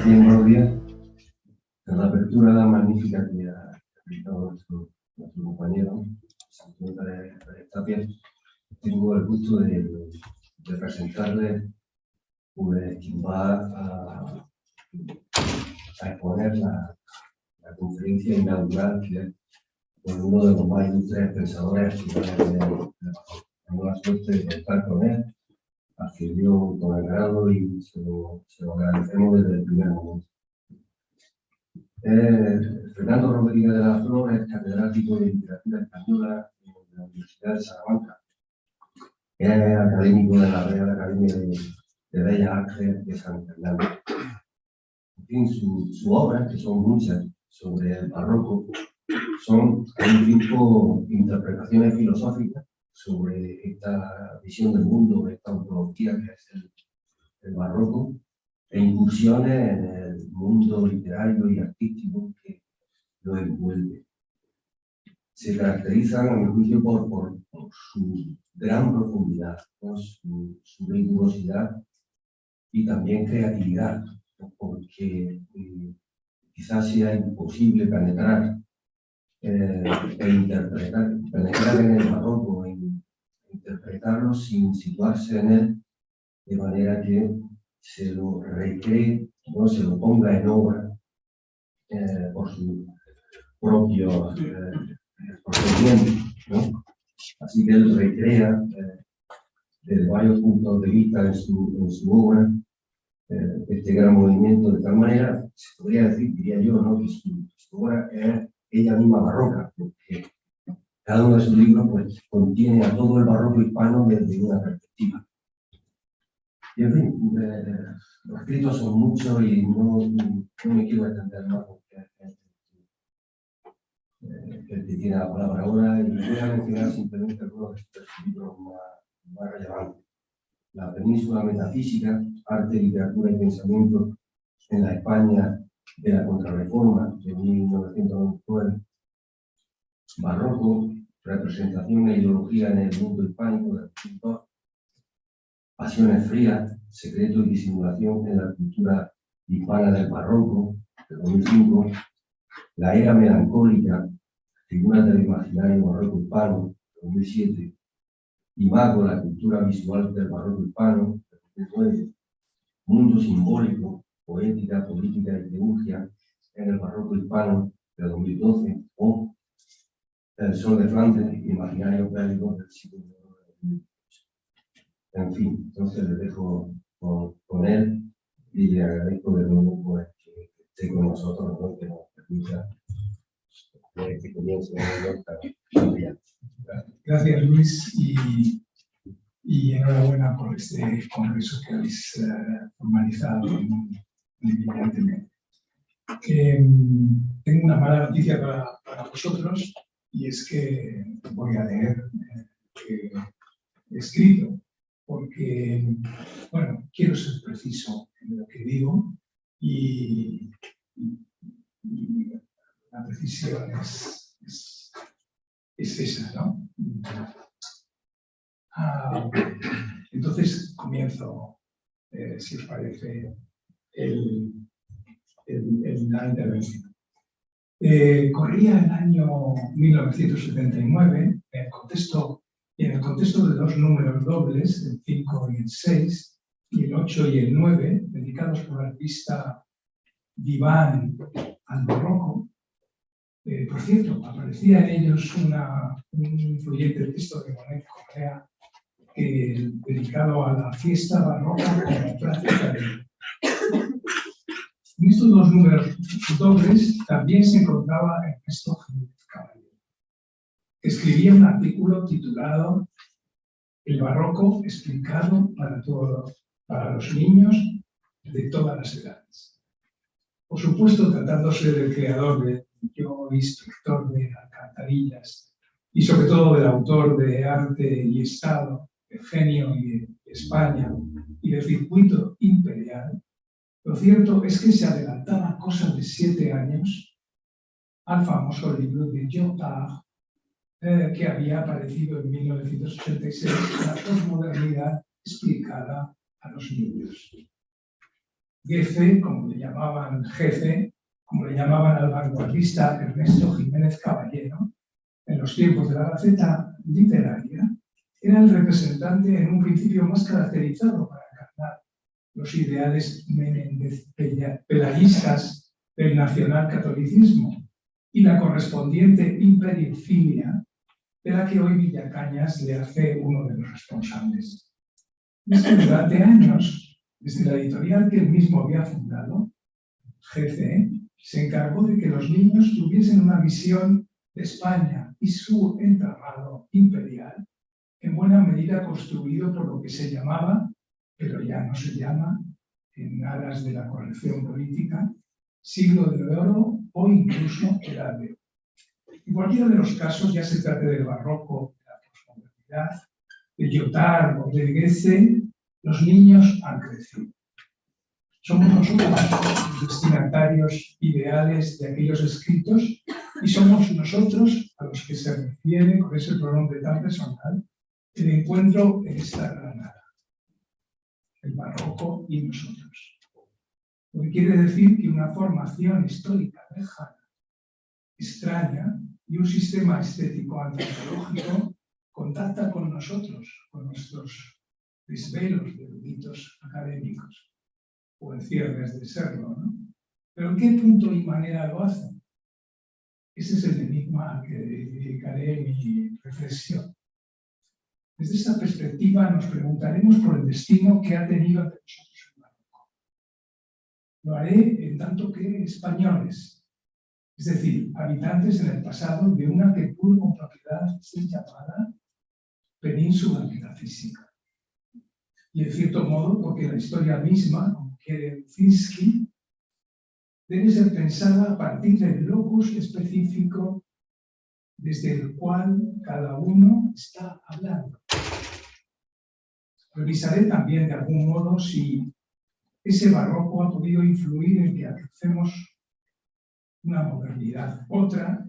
Bien, buenos días. En la apertura magnífica que ha realizado nuestro compañero, Santiago Pérez Tapia, tengo el gusto de presentarle quien va a exponer la conferencia inaugural de uno de los más ilustres pensadores actuales de Tengo la suerte de contar con él, accedió con agrado y se lo agradecemos desde el primer momento. Fernando Rodríguez de la Flor es catedrático de Literatura Española en la Universidad de Salamanca. Es académico de la Real Academia de Bellas Artes de San Fernando. En fin, su obra, que son muchas, sobre el barroco, son un tipo de interpretaciones filosóficas sobre esta visión del mundo, esta ontología que es el barroco, e incursiones en el mundo literario y artístico que lo envuelve. Se caracterizan, a mi juicio, por su gran profundidad, ¿no? su rigurosidad y también creatividad, ¿no? Porque quizás sea imposible penetrar penetrar en el barroco, interpretarlo sin situarse en él, de manera que se lo recree, ¿no? Se lo ponga en obra por su propio procedimiento, ¿no? Así que él recrea desde varios puntos de vista en su obra este gran movimiento, de tal manera, se podría decir, diría yo, ¿no? Que su obra es ella misma barroca, porque cada uno de sus libros pues, contiene a todo el barroco hispano desde una perspectiva. Y en fin, los escritos son muchos y no me quiero extender más porque el que tiene la palabra ahora, y voy a mencionar simplemente algunos de sus libros más relevantes. La península metafísica, arte, literatura y pensamiento en la España de la Contrarreforma de 1999. Barroco, representación e ideología en el mundo hispánico del pintor. Pasiones frías, secreto y disimulación en la cultura hispana del barroco, de 2005. La era melancólica, figuras del imaginario barroco hispano, de 2007. Imago, la cultura visual del barroco hispano, de 2009. Mundo simbólico, poética, política y teología en el barroco hispano, de 2012. O El sol de Flandes, imaginario bélico del siglo XIX. En fin, entonces les dejo con él y le agradezco de nuevo pues, que esté con nosotros, ¿no? Que nos permita que comience la día. Gracias, Luis, y enhorabuena por este congreso que habéis formalizado brillantemente. Tengo una mala noticia para vosotros, y es que voy a leer que he escrito, porque, bueno, quiero ser preciso en lo que digo, y la precisión es esa, ¿no? Entonces comienzo, si os parece, la intervención. Corría el año 1979, en el contexto de dos números dobles, el 5 y el 6, y el 8 y el 9, dedicados por el artista Diván al barroco. Por cierto, aparecía en ellos un influyente texto de Monet Correa dedicado a la fiesta barroca como práctica de... En estos dos números dobles también se encontraba Ernesto Jiménez Caballero, que escribía un artículo titulado El barroco explicado para los niños de todas las edades. Por supuesto, tratándose del creador del yo instructor de alcantarillas y sobre todo del autor de Arte y Estado, Eugenio y de España y del circuito imperial, lo cierto es que se adelantaba cosas de 7 años al famoso libro de Lyotard, que había aparecido en 1986, La posmodernidad explicada a los niños. Goethe, como le llamaban jefe, como le llamaban al vanguardista Ernesto Jiménez Caballero, en los tiempos de la Gaceta Literaria, era el representante en un principio más caracterizado para encarnar los ideales menéndez-pelayistas del nacionalcatolicismo y la correspondiente imperiofilia de la que hoy Villacañas le hace uno de los responsables. Y es que durante años, desde la editorial que él mismo había fundado, GCE, se encargó de que los niños tuviesen una visión de España y su entramado imperial, en buena medida construido por lo que se llamaba, pero ya no se llama, en aras de la corrección política, siglo de oro o incluso edad de oro. En cualquiera de los casos, ya se trate del barroco, de la posmodernidad, de Lyotard o de Goethe, los niños han crecido. Somos nosotros los destinatarios ideales de aquellos escritos y somos nosotros a los que se refiere con ese pronombre tan personal el encuentro en esta granada, el barroco y nosotros. Lo que quiere decir que una formación histórica lejana, extraña y un sistema estético antropológico contacta con nosotros, con nuestros desvelos de eruditos académicos, o en ciernes de serlo, ¿no? Pero ¿en qué punto y manera lo hacen? Ese es el enigma al que dedicaré mi reflexión. Desde esta perspectiva nos preguntaremos por el destino que ha tenido ante nosotros el barroco. Lo haré en tanto que españoles, es decir, habitantes en el pasado de una que pudo con propiedad ser llamada península metafísica. Y en cierto modo, porque la historia misma, como quiere Lisinski, debe ser pensada a partir del locus específico desde el cual cada uno está hablando. Revisaré también de algún modo si ese barroco ha podido influir en que alcancemos una modernidad. Otra,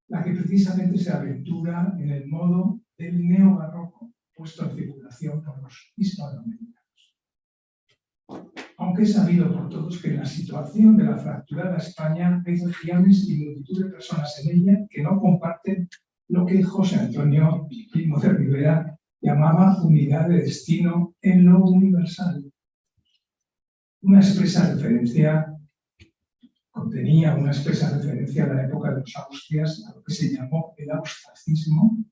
la que precisamente se aventura en el modo del neobarroco, puesto en circulación por los hispanoamericanos. Aunque es sabido por todos que en la situación de la fracturada España hay regiones y multitud de personas en ella que no comparten lo que José Antonio Primo de Rivera llamaba unidad de destino en lo universal. Contenía una expresa referencia a la época de los Austrias, a lo que se llamó el austracismo,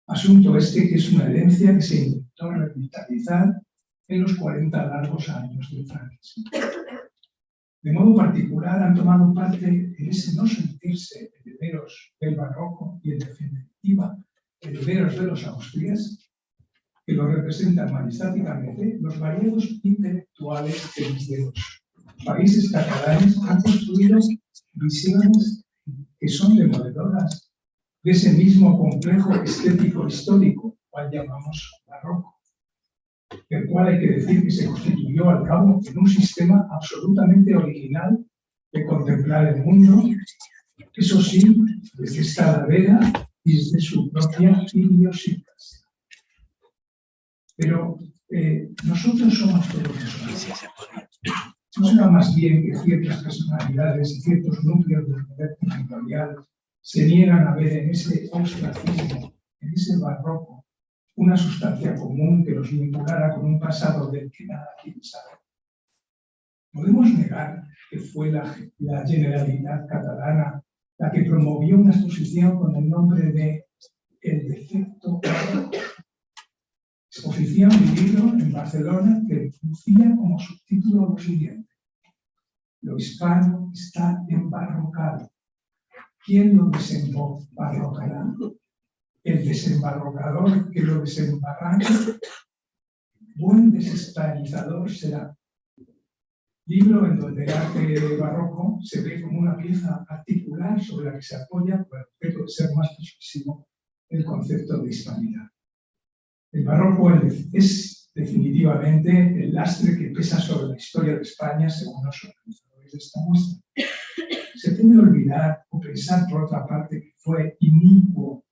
asunto este que es una herencia que se intentó revitalizar en los 40 largos años del franquismo. De modo particular han tomado parte en ese no sentirse herederos del barroco y en definitiva herederos de los Austrias, que lo representan majestáticamente los variados intelectuales que desde los países catalanes han construido visiones que son demoledoras de ese mismo complejo estético histórico, cual llamamos barroco, el cual hay que decir que se constituyó al cabo en un sistema absolutamente original de contemplar el mundo, eso sí, desde esta ladera y desde su propia idiosincrasia. Pero nosotros somos todos nosotros. No será más bien que ciertas personalidades y ciertos núcleos del poder territorial se niegan a ver en ese ostracismo, en ese barroco, una sustancia común que los vinculara con un pasado del que nada quiere saber. ¿Podemos negar que fue la Generalitat catalana la que promovió una exposición con el nombre de El defecto barroco? Exposición y libro en Barcelona que lucía como subtítulo lo siguiente: lo hispano está embarrocado. ¿Quién lo desembarrocará? El desembarrocador que lo desembarranca. Buen desespanizador será. Libro en donde el arte barroco se ve como una pieza articular sobre la que se apoya para el objeto de ser más expresivo el concepto de hispanidad. El barroco es definitivamente el lastre que pesa sobre la historia de España según los organizadores de esta muestra. Se puede olvidar o pensar, por otra parte, que fue inicuo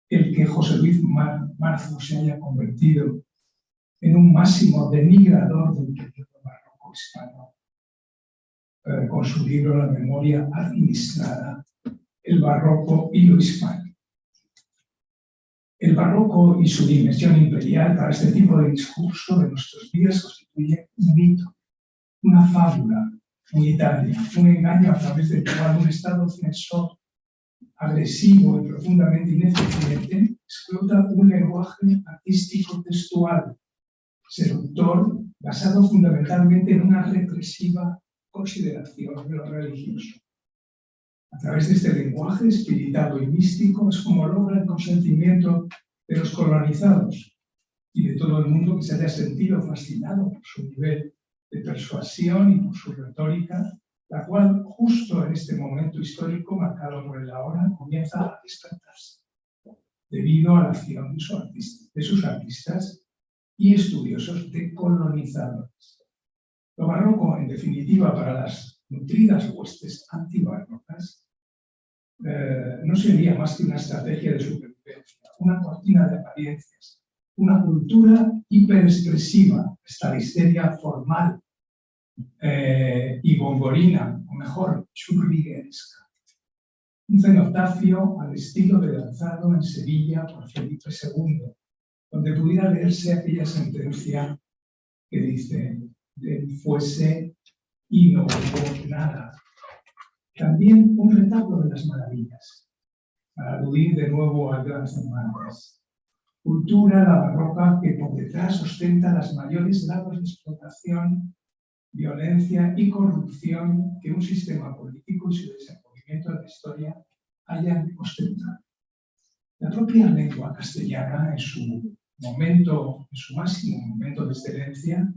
el que José Luis Marzo se haya convertido en un máximo denigrador del periodo barroco hispano con su libro La memoria administrada, el barroco y lo hispánico. El barroco y su dimensión imperial para este tipo de discurso de nuestros días constituye un mito, una fábula unitaria, un engaño a través del cual un Estado censor, agresivo y profundamente ineficiente explota un lenguaje artístico textual, seductor, basado fundamentalmente en una represiva consideración de lo religioso. A través de este lenguaje espiritado y místico es como logra el consentimiento de los colonizados y de todo el mundo que se haya sentido fascinado por su nivel de persuasión y por su retórica, la cual justo en este momento histórico marcado por el ahora comienza a despertarse debido a la acción de sus artistas y estudiosos decolonizadores. Lo barroco, en definitiva, para las nutridas huestes antibarrocas, no sería más que una estrategia de supervivencia, una cortina de apariencias, una cultura hiperexpresiva, estalisteria formal y bomborina, o mejor, churrigueresca. Un cenotafio al estilo de lanzado en Sevilla por Felipe II, donde pudiera leerse aquella sentencia que dice: de él fuese y no hubo nada. También un retablo de las maravillas, para aludir de nuevo al gran Cervantes. Cultura, la barroca, que por detrás ostenta las mayores grados de explotación, violencia y corrupción que un sistema político y su desenvolvimiento de la historia hayan ostentado. La propia lengua castellana, en su máximo momento de excelencia,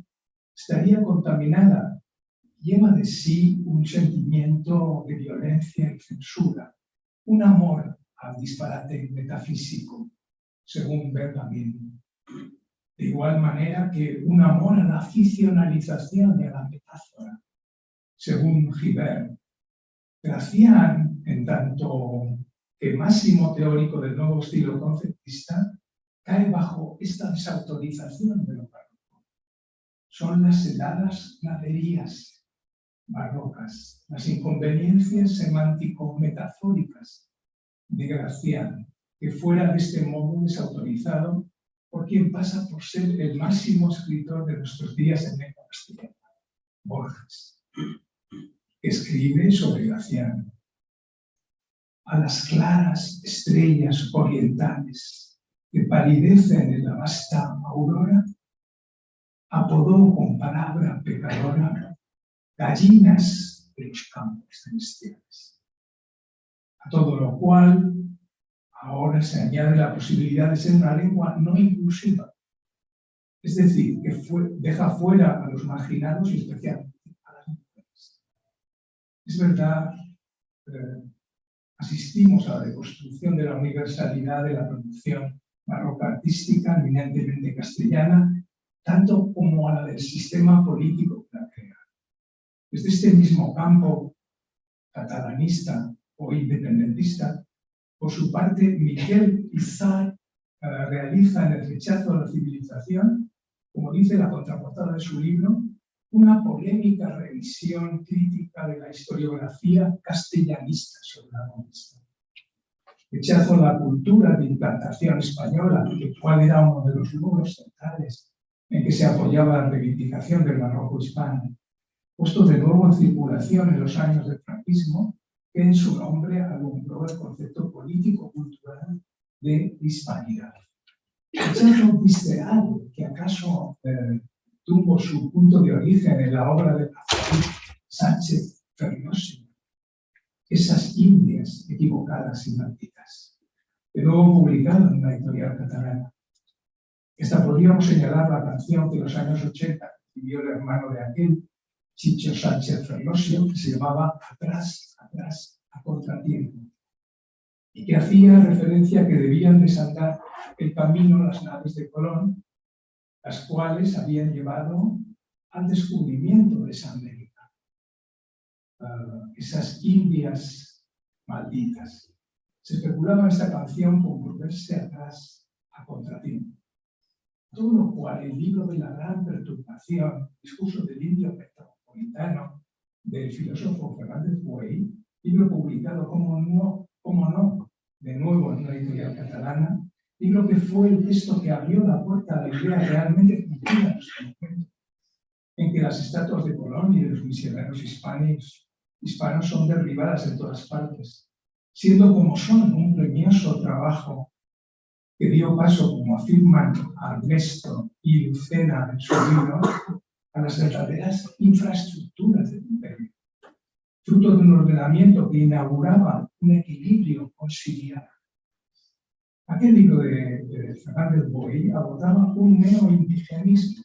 estaría contaminada. Lleva de sí un sentimiento de violencia y censura, un amor al disparate metafísico, según Bergamin. De igual manera que un amor a la ficcionalización y a la metáfora, según Guibert. Gracián, en tanto que máximo teórico del nuevo estilo conceptista, cae bajo esta desautorización de lo barroco. Son las heladas naderías barrocas, las inconveniencias semántico-metafóricas de Gracián, que fuera de este modo desautorizado por quien pasa por ser el máximo escritor de nuestros días en lengua castellana, Borges, que escribe sobre Gracián. A las claras estrellas orientales que palidecen en la vasta aurora, apodó con palabra pecadora gallinas de los campos celestiales. A todo lo cual ahora se añade la posibilidad de ser una lengua no inclusiva, es decir, que deja fuera a los marginados y especialmente a las mujeres. Es verdad, asistimos a la deconstrucción de la universalidad de la producción barroca artística eminentemente castellana, tanto como a la del sistema político que la crea. Desde este mismo campo catalanista o independentista, por su parte, Miguel Izar realiza en el rechazo a la civilización, como dice la contraportada de su libro, una polémica revisión crítica de la historiografía castellanista sobre la conquista. Rechazo a la cultura de implantación española, el cual era uno de los logros centrales en que se apoyaba la reivindicación del barroco hispano, puesto de nuevo en circulación en los años del franquismo, que en su nombre alumbró el concepto político-cultural de hispanidad. Rechazo visceral, que acaso tuvo su punto de origen en la obra de Sánchez Ferlosio, Esas Indias equivocadas y malditas, de nuevo publicado en una editorial catalana. Esta podríamos señalar la canción que en los años 80 escribió el hermano de aquel, Chicho Sánchez Ferlosio, que se llamaba Atrás, atrás, a contratiempo, y que hacía referencia a que debían desandar el camino las naves de Colón, las cuales habían llevado al descubrimiento de esa América. Esas Indias malditas. Se especulaba en esta canción con volverse atrás a contratiempo. Todo lo cual el libro de la gran perturbación, discurso del indio metropolitano, del filósofo Fernández Buey, libro publicado, como no, de nuevo en una editorial catalana, libro que fue el texto que abrió la puerta a la idea realmente cumplida en nuestro momento, en que las estatuas de Colón y de los misioneros hispanos son derribadas en todas partes, siendo como son un premioso trabajo que dio paso, como afirman Ernesto y Lucena en su libro, a las verdaderas infraestructuras del imperio, fruto de un ordenamiento que inauguraba un equilibrio conciliar. Aquel libro de Fernández Buey abordaba un neoindigenismo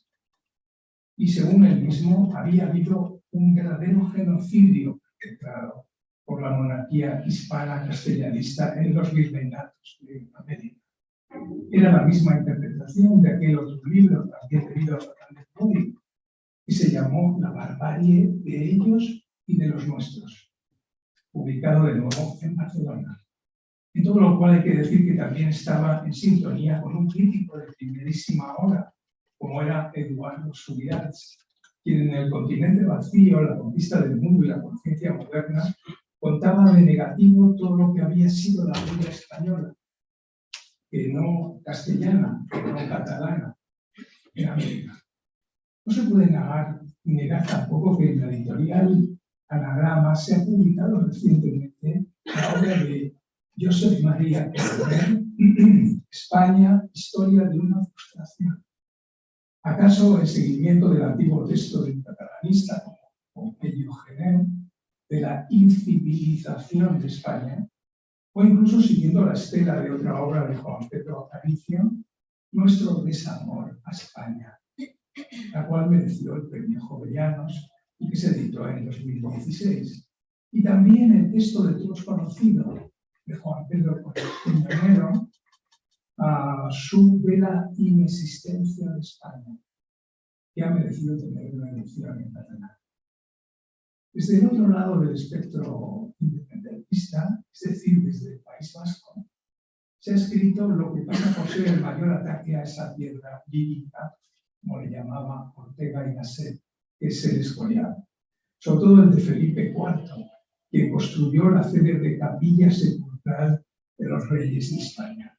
y, según él mismo, había habido un verdadero genocidio perpetrado por la monarquía hispana castellanista en los virreinatos de América. Era la misma interpretación de aquel otro libro, también debido a Fernández Buey, que se llamó La barbarie de ellos y de los nuestros, publicado de nuevo en Barcelona. En todo lo cual hay que decir que también estaba en sintonía con un crítico de primerísima hora, como era Eduardo Subirats, quien en El continente vacío, la conquista del mundo y la conciencia moderna, contaba de negativo todo lo que había sido la huella española, que no castellana, que no catalana, en América. No se puede negar tampoco que en la editorial Anagrama se ha publicado recientemente la obra de Josep María Herrera, España, historia de una frustración. ¿Acaso el seguimiento del antiguo texto del catalanista como Pompeyo Gené, de la incivilización de España, o incluso siguiendo la estela de otra obra de Juan Pedro Aparicio, Nuestro desamor a España, la cual mereció el premio Jovellanos y que se editó en 2016. Y también el texto de todos conocido de Juan Pedro Colmenero, Sobre la inexistencia de España, que ha merecido tener una edición en catalán. Desde el otro lado del espectro independentista, es decir, desde el País Vasco, se ha escrito lo que pasa por ser el mayor ataque a esa piedra lírica, como le llamaba Ortega y Gasset, que es el Escorial, sobre todo el de Felipe IV, quien construyó la célebre capilla sepulcral de los reyes de España.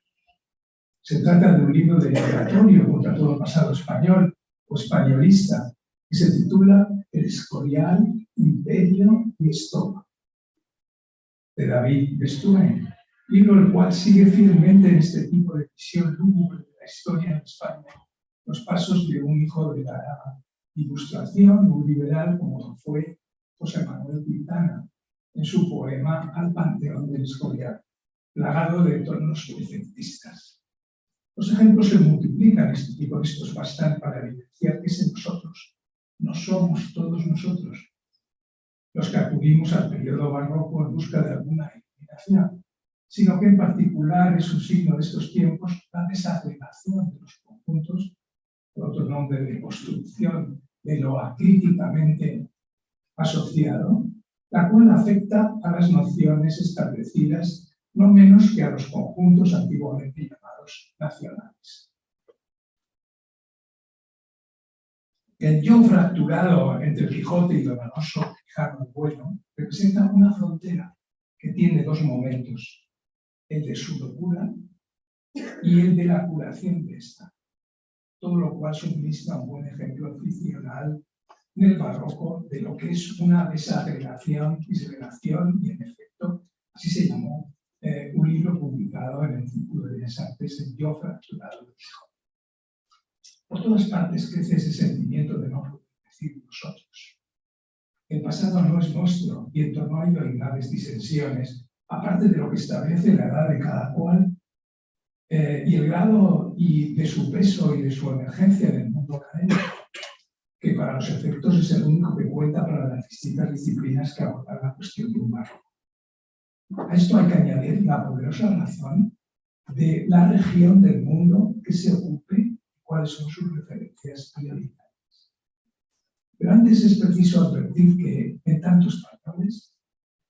Se trata de un libro declaratorio contra todo pasado español o españolista, que se titula El Escorial, Imperio y Estopa, de David Bestuén, libro el cual sigue fielmente en este tipo de visión lúgubre de la historia de España, los pasos de un hijo de la Ilustración, un liberal como lo fue José Manuel Quintana, en su poema Al Panteón del Escorial, plagado de tonos efectistas. Los ejemplos se multiplican, y con estos bastan para evidenciar que es en nosotros, no somos todos nosotros, los que acudimos al periodo barroco en busca de alguna iluminación, sino que en particular es un signo de estos tiempos la desagregación de los conjuntos, por otro nombre de construcción de lo acríticamente asociado, la cual afecta a las nociones establecidas no menos que a los conjuntos antiguamente llamados nacionales. El yo fracturado entre el Quijote y Donoso Guijarro Bueno representa una frontera que tiene dos momentos, el de su locura y el de la curación de esta, todo lo cual suministra un buen ejemplo ficcional en el barroco de lo que es una desagregación, disgregación, y en efecto así se llamó un libro publicado en el Círculo de Bellas Artes, El yo fracturado del Quijote. Por todas partes crece ese sentimiento de no poder decir nosotros. El pasado no es nuestro y en torno a ello hay graves disensiones, aparte de lo que establece la edad de cada cual y el grado de su peso y de su emergencia en el mundo académico, que para los efectos es el único que cuenta para las distintas disciplinas que abordan la cuestión de un barroco. A esto hay que añadir la poderosa razón de la región del mundo que se ocupe y cuáles son sus referencias prioritarias. Pero antes es preciso advertir que en tantos españoles,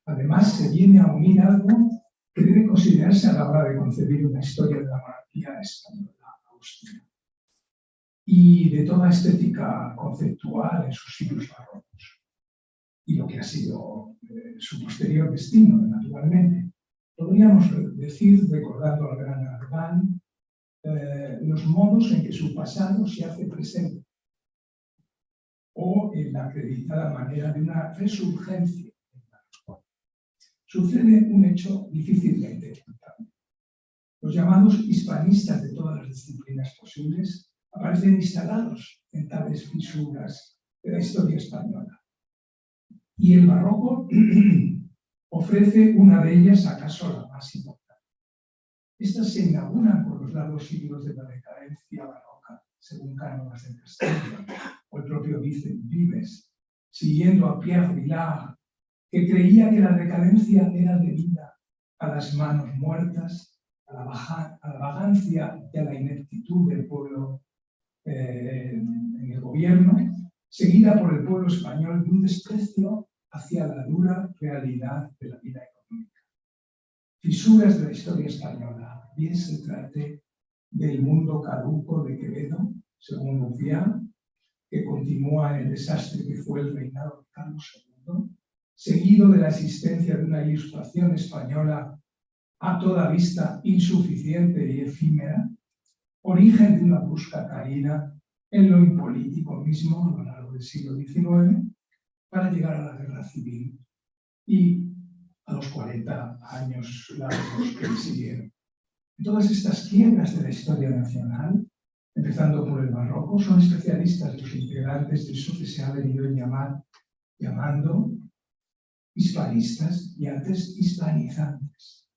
además se viene a unir algo que debe considerarse a la hora de concebir una historia de la monarquía española austríaca y de toda estética conceptual en sus siglos barrocos. y lo que ha sido su posterior destino, naturalmente. Podríamos decir, recordando al gran Arban, los modos en que su pasado se hace presente, o en la acreditada manera de una resurgencia. Sucede un hecho difícilmente ocultable. Los llamados hispanistas de todas las disciplinas posibles aparecen instalados en tales fisuras de la historia española. Y el barroco ofrece una de ellas, acaso la más importante. Estas se inauguran por los largos siglos de la decadencia barroca, según Cánovas del Castillo, o el propio Vicent Vives, siguiendo a Pierre Vilar, que creía que la decadencia era debida a las manos muertas, a la vagancia y a la ineptitud del pueblo en el gobierno, seguida por el pueblo español de un desprecio hacia la dura realidad de la vida económica. Fisuras de la historia española, bien se trate del mundo caduco de Quevedo, según Lucián, que continúa en el desastre que fue el reinado de Carlos II, seguido de la existencia de una ilustración española a toda vista insuficiente y efímera, origen de una brusca caída en lo impolítico mismo a lo largo del siglo XIX, para llegar a la guerra civil y a los 40 años largos que le siguieron. Todas estas quiebras de la historia nacional, empezando por el barroco, son especialistas los integrantes de eso que se ha venido llamando hispanistas y antes hispanizantes.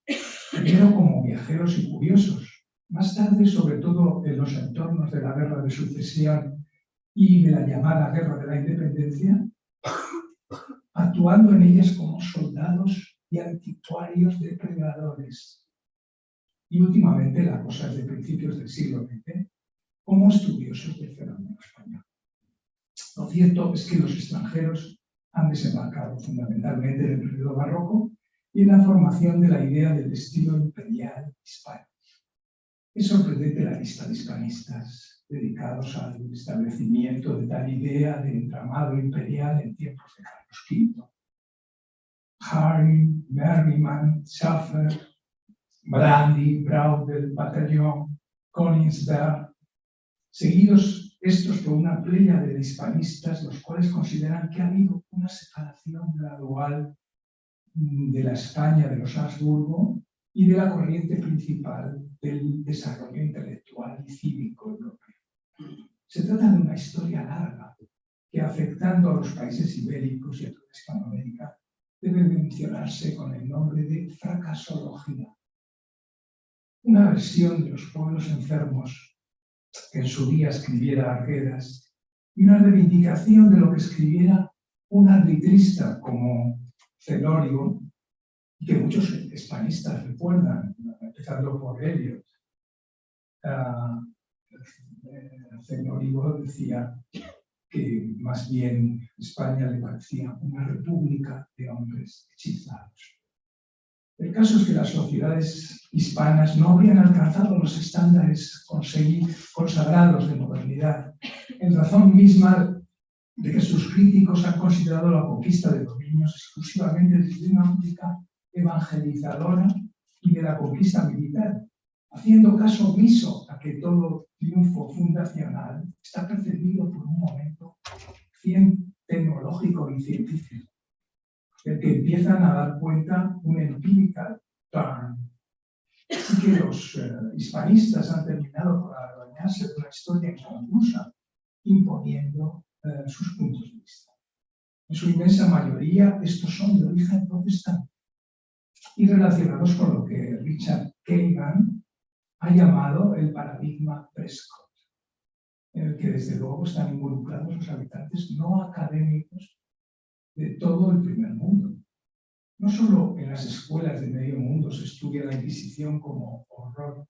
Primero como viajeros y curiosos, más tarde sobre todo en los entornos de la Guerra de Sucesión y de la llamada Guerra de la Independencia, actuando en ellas como soldados y anticuarios depredadores. Y últimamente, la cosa es de principios del siglo XX, como estudiosos del fenómeno español. Lo cierto es que los extranjeros han desembarcado fundamentalmente en el periodo barroco y en la formación de la idea del estilo imperial hispano. Es sorprendente la lista de hispanistas dedicados al establecimiento de tal idea de entramado imperial en tiempos de Carlos V. Harry, Merriman, Schaffer, Brandy, Braudel, Batallón, Königsberg, seguidos estos por una playa de hispanistas, los cuales consideran que ha habido una separación gradual de la España de los Habsburgo y de la corriente principal del desarrollo intelectual y cívico europeo. Se trata de una historia larga que, afectando a los países ibéricos y a toda Hispanoamérica, debe mencionarse con el nombre de fracasología. Una versión de los pueblos enfermos que en su día escribiera Arguedas y una reivindicación de lo que escribiera un arbitrista como Celorio, y que muchos hispanistas recuerdan, empezando por Eliot. Celorio decía que más bien España le parecía una república de hombres hechizados. El caso es que las sociedades hispanas no habrían alcanzado los estándares consagrados de modernidad, en razón misma de que sus críticos han considerado la conquista de dominios exclusivamente desde una óptica evangelizadora y de la conquista militar, haciendo caso omiso a que todo triunfo fundacional está precedido por un momento tecnológico y científico, del que empiezan a dar cuenta un empirical turn. Así que los hispanistas han terminado por adueñarse de una historia inconclusa, imponiendo sus puntos de vista. En su inmensa mayoría, estos son de origen protestante y relacionados con lo que Richard Kagan ha llamado el paradigma Prescott, en el que desde luego están involucrados los habitantes no académicos de todo el primer mundo. No solo en las escuelas de medio mundo se estudia la Inquisición como horror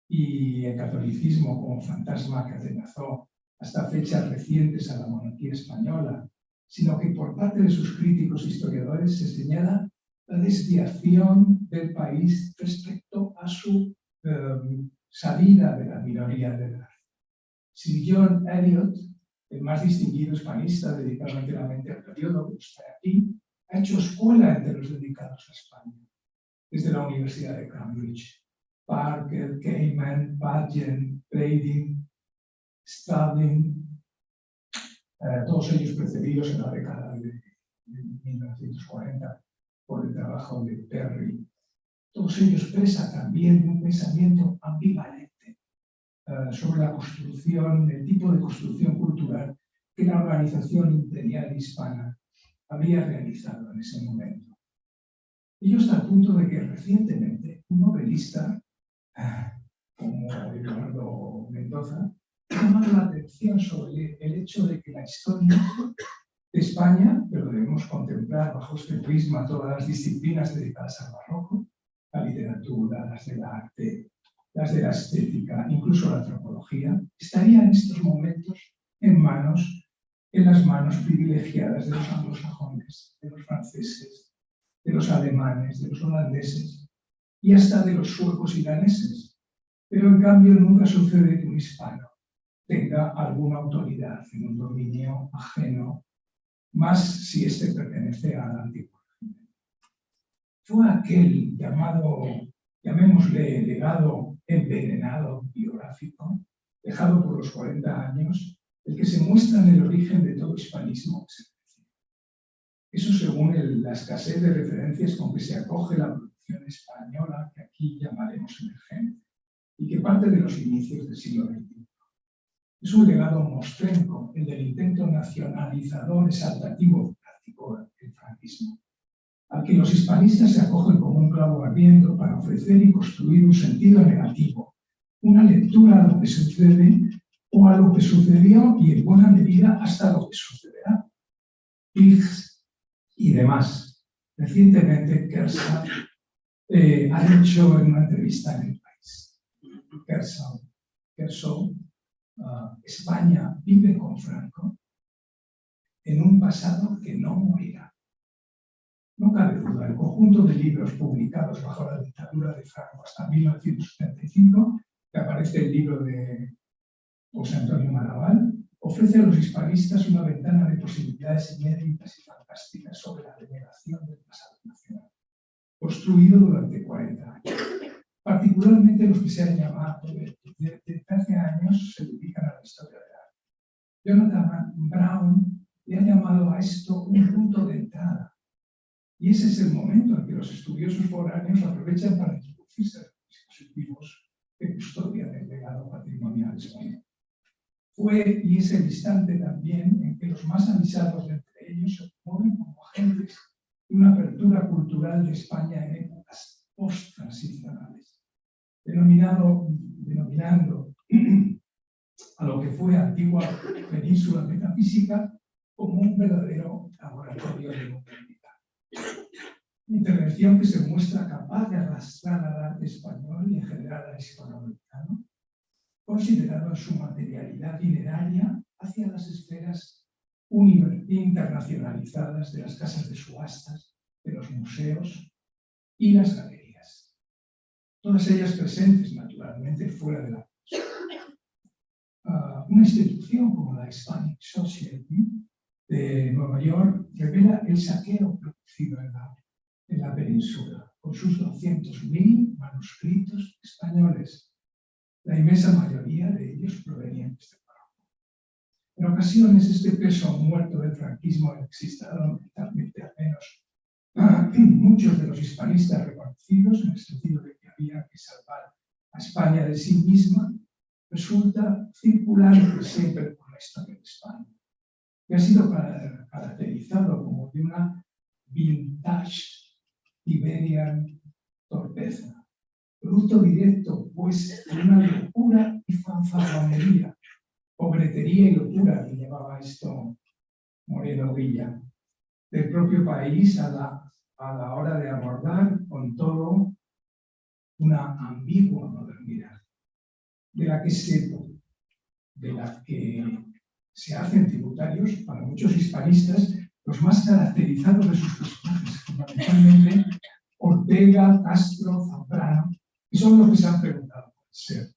y el catolicismo como fantasma que atenazó hasta fechas recientes a la monarquía española, sino que por parte de sus críticos historiadores se señala la desviación del país respecto a su salida de la minoría de edad. Sir John Eliot el más distinguido hispanista dedicado enteramente al periodo, que está aquí, ha hecho escuela entre los dedicados a España, desde la Universidad de Cambridge. Parker, Cayman, Paget, Blading, Stradlin, todos ellos precedidos en la década de 1940 por el trabajo de Perry. Todos ellos expresan también un pensamiento ambivalente sobre la construcción, el tipo de construcción cultural que la organización imperial hispana había realizado en ese momento. Ello hasta el punto de que recientemente un novelista como Eduardo Mendoza ha llamado la atención sobre el hecho de que la historia de España, pero debemos contemplar bajo este prisma todas las disciplinas dedicadas al barroco, la literatura, las del arte, las de la estética, incluso la antropología, estaría en estos momentos en las manos privilegiadas de los anglosajones, de los franceses, de los alemanes, de los holandeses y hasta de los suecos y daneses. Pero en cambio nunca sucede que un hispano tenga alguna autoridad en un dominio ajeno, más si éste pertenece a la antigua. Fue aquel llamado, llamémosle, legado envenenado biográfico, dejado por los 40 años, el que se muestra en el origen de todo hispanismo que se menciona. Eso según la escasez de referencias con que se acoge la producción española, que aquí llamaremos emergente, y que parte de los inicios del siglo XX. Es un legado mostrenco, el del intento nacionalizador exaltativo que practicó el franquismo, al que los hispanistas se acogen como un clavo ardiendo para ofrecer y construir un sentido negativo, una lectura a lo que sucede o a lo que sucedió y en buena medida hasta lo que sucederá. Higgs y demás. Recientemente Kershaw ha dicho en una entrevista en El País. Kershaw, España vive con Franco en un pasado que no morirá. No cabe duda, el conjunto de libros publicados bajo la dictadura de Franco hasta 1975, que aparece el libro de José Antonio Maravall, ofrece a los hispanistas una ventana de posibilidades inéditas y fantásticas sobre la denegación del pasado nacional, construido durante 40 años. Particularmente los que se han llamado, desde hace años se dedican a la historia del arte. Jonathan Brown le ha llamado a esto un punto de entrada. Y ese es el momento en que los estudiosos foráneos aprovechan para introducirse a los dispositivos de custodia del legado patrimonial español. Fue y es el instante también en que los más avisados de entre ellos se mueven como agentes de una apertura cultural de España en épocas post-transicionales, denominando a lo que fue antigua península metafísica como un verdadero laboratorio de modernidad. Intervención que se muestra capaz de arrastrar al arte español y en general al hispanoamericano, considerado en su materialidad literaria hacia las esferas internacionalizadas de las casas de subastas, de los museos y las galerías. Todas ellas presentes, naturalmente, fuera de la una institución como la Hispanic Society de Nueva York revela el saqueo producido en la península, con sus 200.000 manuscritos españoles, la inmensa mayoría de ellos provenientes de Marruecos. En ocasiones, este peso muerto del franquismo existado mentalmente, al menos muchos de los hispanistas reconocidos, en el sentido de que había que salvar a España de sí misma, resulta circular siempre por la historia de España, que ha sido caracterizado como de una vintage Iberian torpeza, producto directo, pues, de una locura y fanfarronería, pobretería y locura que llevaba esto Moreno Villa, del propio país a la hora de abordar con todo una ambigua modernidad, de la que se hacen tributarios para muchos hispanistas los más caracterizados de sus personajes, fundamentalmente Ortega, Castro, Zambrano, que son los que se han preguntado por ser.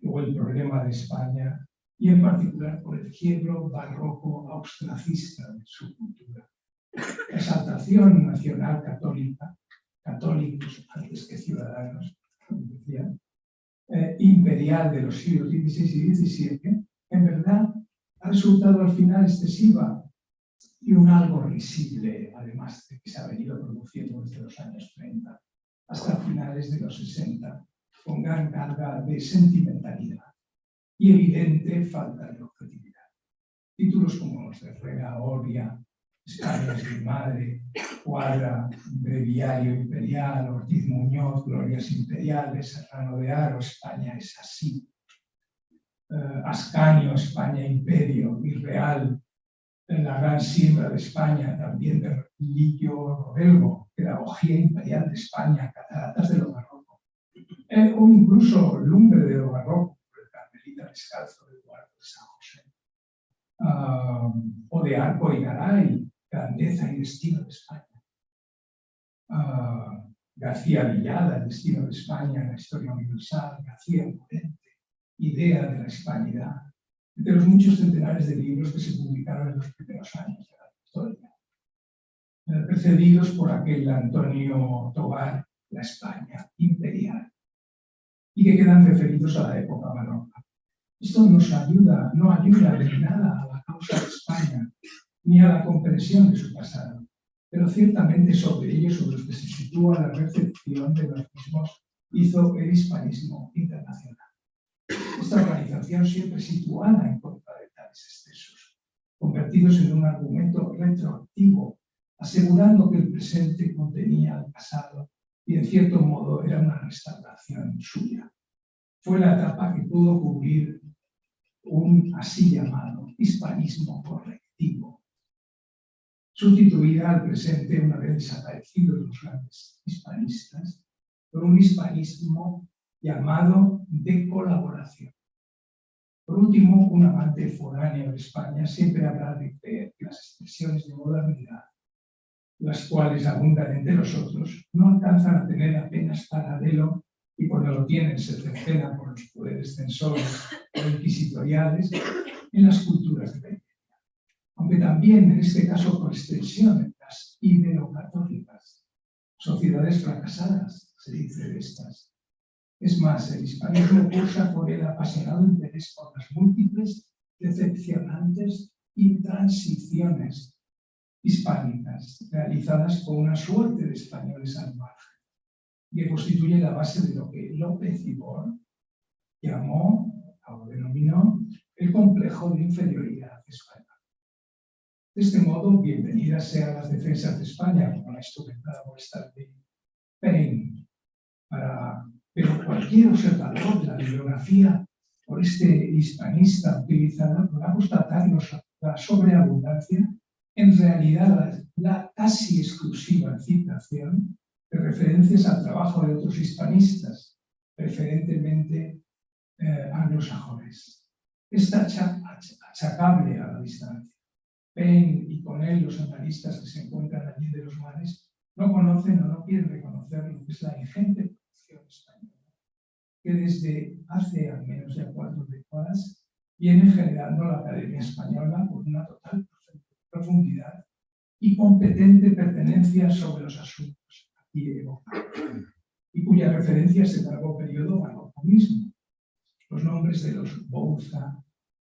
Luego el problema de España y en particular por el quiebro barroco austracista de su cultura. La exaltación nacional católica, católicos antes que ciudadanos, como decían, imperial de los siglos XVI y XVII, en verdad ha resultado al final excesiva y un algo risible, además de que se ha venido produciendo desde los años 30 hasta finales de los 60, con gran carga de sentimentalidad y evidente falta de objetividad. Títulos como los de Herrera, Oria, España es mi madre, Cuadra, Breviario Imperial, Ortiz Muñoz, Glorias Imperiales, Serrano de Haro, España es así, Ascanio, España Imperio, Irreal, La gran siembra de España, también de Liquio Rodelgo, Pedagogía Imperial de España, Cataratas de lo Barroco, o incluso Lumbre de lo Barroco, por el Carmelita Descalzo de Eduardo de San José, o de Arco y Garay, Grandeza y Destino de España. García Villada, El destino de España, La historia universal, García Morente, Idea de la hispanidad, entre los muchos centenares de libros que se publicaron en los primeros años de la historia, precedidos por aquel Antonio Tobar, La España imperial, y que quedan referidos a la época barroca. Esto no ayuda de nada a la causa de España, ni a la comprensión de su pasado, pero ciertamente sobre ellos, sobre los que se sitúa la recepción de los mismos, hizo el hispanismo internacional. Esta organización siempre situada en contra de tales excesos, convertidos en un argumento retroactivo, asegurando que el presente contenía el pasado y en cierto modo era una restauración suya. Fue la etapa que pudo cubrir un así llamado hispanismo correctivo, sustituida al presente, una vez desaparecidos los grandes hispanistas, por un hispanismo llamado de colaboración. Por último, un amante foráneo de España siempre habla de las expresiones de modernidad, las cuales abundan entre nosotros, no alcanzan a tener apenas paralelo y cuando lo tienen se cercenan por los poderes censores o inquisitoriales en las culturas de la Iglesia. Aunque también, en este caso por extensión, en las ibero-católicas, sociedades fracasadas, se dice de estas. Es más, el hispanismo cursa por el apasionado interés por las múltiples, decepcionantes y transiciones hispánicas realizadas por una suerte de españoles al margen, que constituye la base de lo que López Ibor llamó, o denominó, el complejo de inferioridad española. De este modo, bienvenidas sean las defensas de España, como la instrumentada por Stanley Payne, pero cualquier observador de la bibliografía por este hispanista utilizada podrá constatar la sobreabundancia, en realidad la casi exclusiva citación de referencias al trabajo de otros hispanistas, preferentemente anglosajones. Está achacable a la distancia. Payne y con él los analistas que se encuentran allí de los mares no conocen o no quieren reconocer lo que es la ingente producción española, que desde hace al menos ya 4 décadas viene generando la Academia Española por una total profundidad y competente pertenencia sobre los asuntos aquí evocados, y cuya referencia es el largo periodo barroco mismo. Los nombres de los Bouza,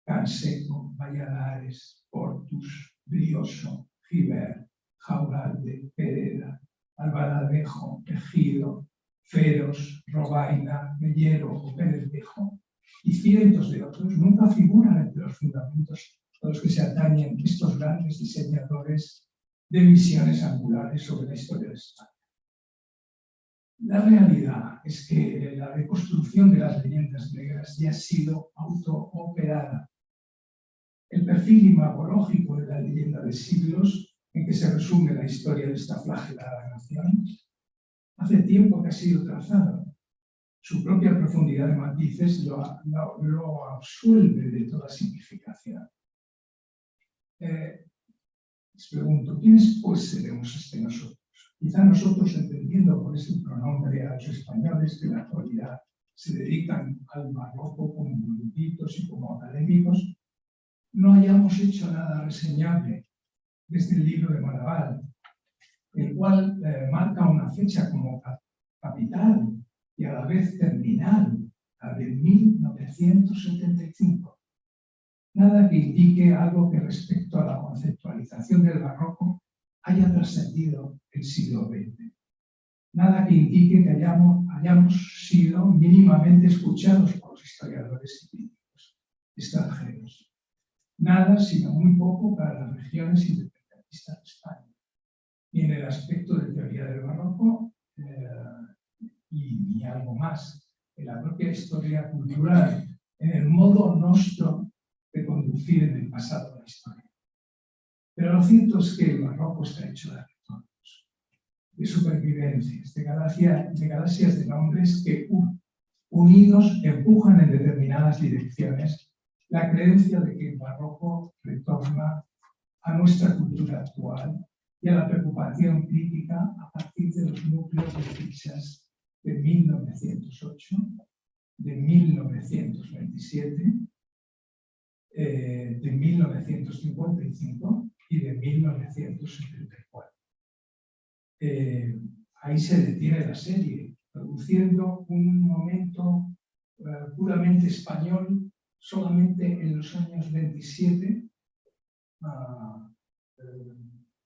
Canseco, Valladares, Portus, Brioso, Gibert, Jaugalde, Pereda, Albaladejo, Ejido, Feros, Robaina, Mellero o Pérez Viejo, y cientos de otros nunca figuran entre los fundamentos a los que se atañen estos grandes diseñadores de visiones angulares sobre la historia de España. La realidad es que la reconstrucción de las leyendas negras ya ha sido autooperada. El perfil imagológico de la leyenda de siglos, en que se resume la historia de esta flagelada nación, hace tiempo que ha sido trazado. Su propia profundidad de matices lo absuelve de toda significación. Les pregunto, ¿quiénes pues seremos nosotros? Quizá nosotros, entendiendo por ese pronombre a los españoles que en la actualidad se dedican al barroco como eruditos y como académicos, no hayamos hecho nada reseñable desde el libro de Maragall, el cual marca una fecha como capital y a la vez terminal, la de 1975. Nada que indique algo que respecto a la conceptualización del barroco haya trascendido el siglo XX. Nada que indique que hayamos sido mínimamente escuchados por los historiadores y críticos extranjeros. Nada, sino muy poco para las regiones independentistas de España. Y en el aspecto de teoría del barroco, y algo más, en la propia historia cultural, en el modo nostro de conducir en el pasado la historia. Pero lo cierto es que el barroco está hecho de retornos, de supervivencias, de galaxias de nombres que unidos empujan en determinadas direcciones la creencia de que el barroco retorna a nuestra cultura actual y a la preocupación crítica a partir de los núcleos de fichas de 1908, de 1927, de 1955 y de 1974. Ahí se detiene la serie, produciendo un momento puramente español solamente en los años 27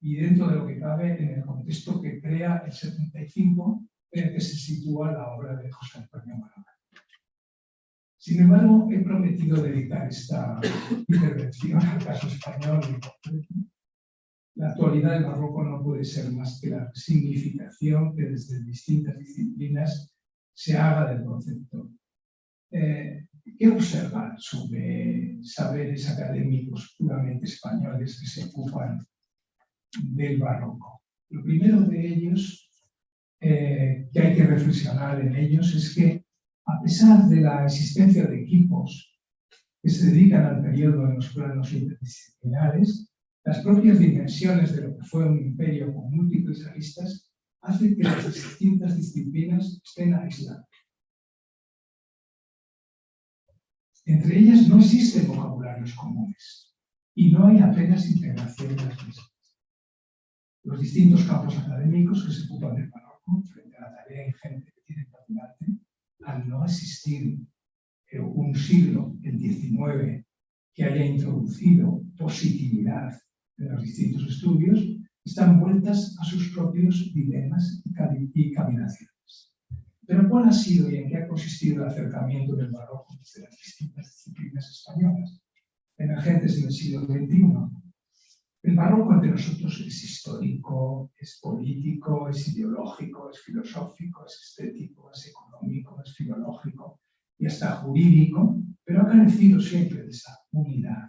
y dentro de lo que cabe en el contexto que crea el 75 en el que se sitúa la obra de José Antonio Maragall. Sin embargo, he prometido dedicar esta intervención al caso español en concreto. La actualidad del barroco no puede ser más que la significación que desde distintas disciplinas se haga del concepto. ¿Qué observar sobre saberes académicos puramente españoles que se ocupan del barroco? Lo primero de ellos, que hay que reflexionar en ellos, es que a pesar de la existencia de equipos que se dedican al periodo en los planos interdisciplinares, las propias dimensiones de lo que fue un imperio con múltiples aristas hacen que las distintas disciplinas estén aisladas. Entre ellas no existen vocabularios comunes y no hay apenas integración de las mismas. Los distintos campos académicos que se ocupan del barroco frente a la tarea ingente que tiene por delante, al no existir un siglo, el XIX, que haya introducido positividad en los distintos estudios, están vueltas a sus propios dilemas y cavilaciones. Pero ¿cuál ha sido y en qué ha consistido el acercamiento del barroco desde las distintas disciplinas españolas emergentes en el siglo XXI? El barroco ante nosotros es histórico, es político, es ideológico, es filosófico, es estético, es económico, es filológico y hasta jurídico, pero ha carecido siempre de esa unidad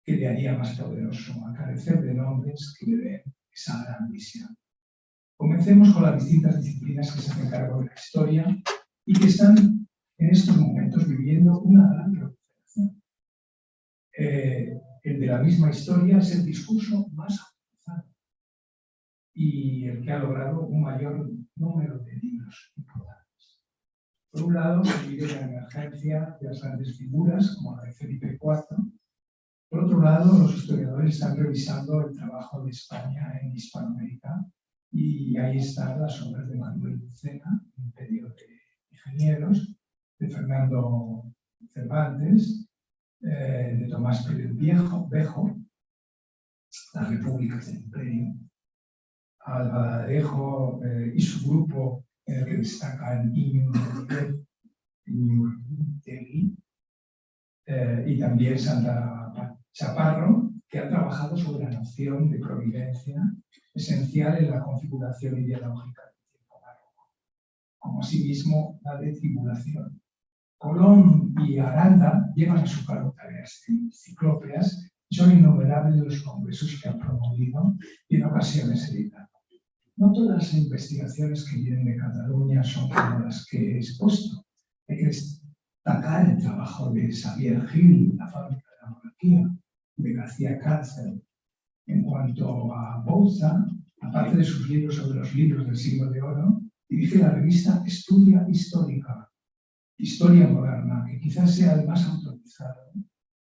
que le haría más poderoso, a carecer de nombres que le den esa gran visión. Comencemos con las distintas disciplinas que se hacen cargo de la historia y que están en estos momentos viviendo una gran recuperación. El de la misma historia es el discurso más actualizado y el que ha logrado un mayor número de libros importantes. Por un lado, se vive la emergencia de las grandes figuras, como la de Felipe IV. Por otro lado, los historiadores están revisando el trabajo de España en Hispanoamérica y ahí están las obras de Manuel Lucena, Imperio de Ingenieros, de Fernando Cervantes, de Tomás Pérez Bejo, Las Repúblicas del Imperio, Albaladejo y su grupo, en el que destacan Iñurtegui, y también Santa Chaparro, que ha trabajado sobre la noción de providencia esencial en la configuración ideológica del tiempo barroco, como asimismo la de tribulación. Colón y Aranda llevan a su cargo tareas ciclópeas y son innumerables los congresos que han promovido y en ocasiones editado. No todas las investigaciones que vienen de Cataluña son como las que he expuesto. Hay que destacar el trabajo de Xavier Gil, La fábrica de la monarquía, de García Cárcel. En cuanto a Bouza, aparte de sus libros sobre los libros del siglo de oro, dirige la revista Estudia Histórica, historia moderna, que quizás sea el más autorizado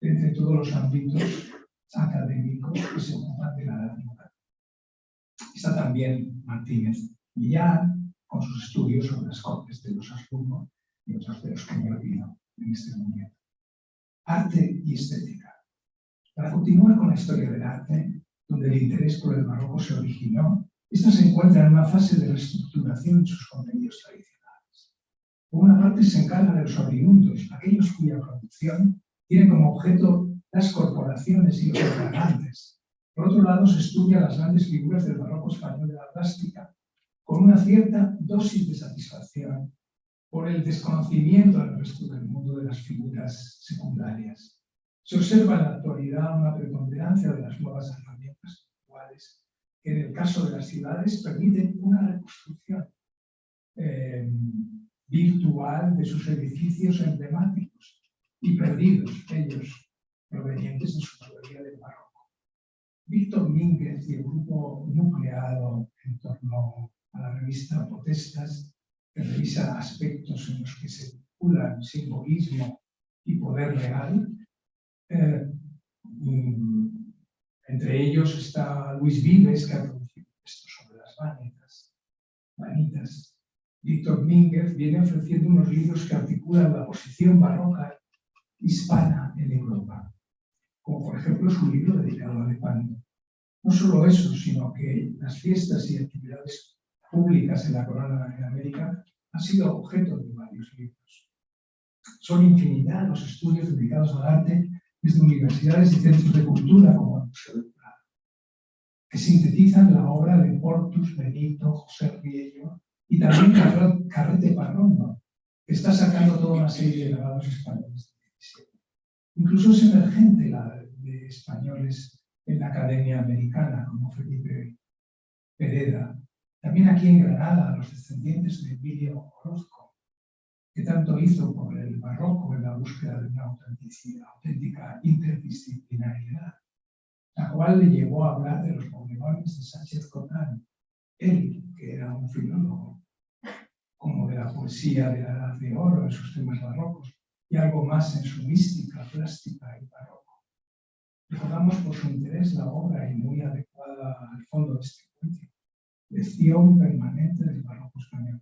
entre todos los ámbitos académicos que se ocupan de la edad moderna. Está también Martínez Millán, con sus estudios sobre las cortes de los Habsburgo y otros de los que me olvido en este momento. Arte y estética. Para continuar con la historia del arte, donde el interés por el barroco se originó, esta se encuentra en una fase de reestructuración de sus contenidos tradicionales. Por una parte se encarga de los oriundos, aquellos cuya producción tiene como objeto las corporaciones y los gobernantes. Por otro lado, se estudia las grandes figuras del barroco español de la plástica, con una cierta dosis de satisfacción por el desconocimiento del resto del mundo de las figuras secundarias. Se observa en la actualidad una preponderancia de las nuevas herramientas actuales que en el caso de las ciudades permiten una reconstrucción virtual de sus edificios emblemáticos y perdidos, ellos provenientes de su mayoría del barroco. Víctor Mínguez y el grupo nucleado en torno a la revista Protestas, que revisa aspectos en los que se vinculan simbolismo y poder real. Entre ellos está Luis Vives, que ha producido textos sobre las vanitas. Víctor Mínguez viene ofreciendo unos libros que articulan la posición barroca hispana en Europa, como por ejemplo su libro dedicado a Lepanto. No solo eso, sino que las fiestas y actividades públicas en la corona en América han sido objeto de varios libros. Son infinidad los estudios dedicados al arte desde universidades y centros de cultura como el Museo del Prado, que sintetizan la obra de Portus, Benito, José Riello y también Carrete Parrondo, que está sacando toda una serie de grabados españoles del 17. Incluso es emergente la de españoles en la Academia Americana, como Felipe Pereda. También aquí en Granada, los descendientes de Emilio Orozco, que tanto hizo por el barroco en la búsqueda de una auténtica interdisciplinariedad, la cual le llevó a hablar de los bodegones de Sánchez Cotán, él, que era un filólogo, como de la poesía de la Edad de Oro en sus temas barrocos, y algo más en su mística, plástica y barroco. Recordamos por su interés la obra y muy adecuada al fondo de este encuentro, Lección permanente del barroco español.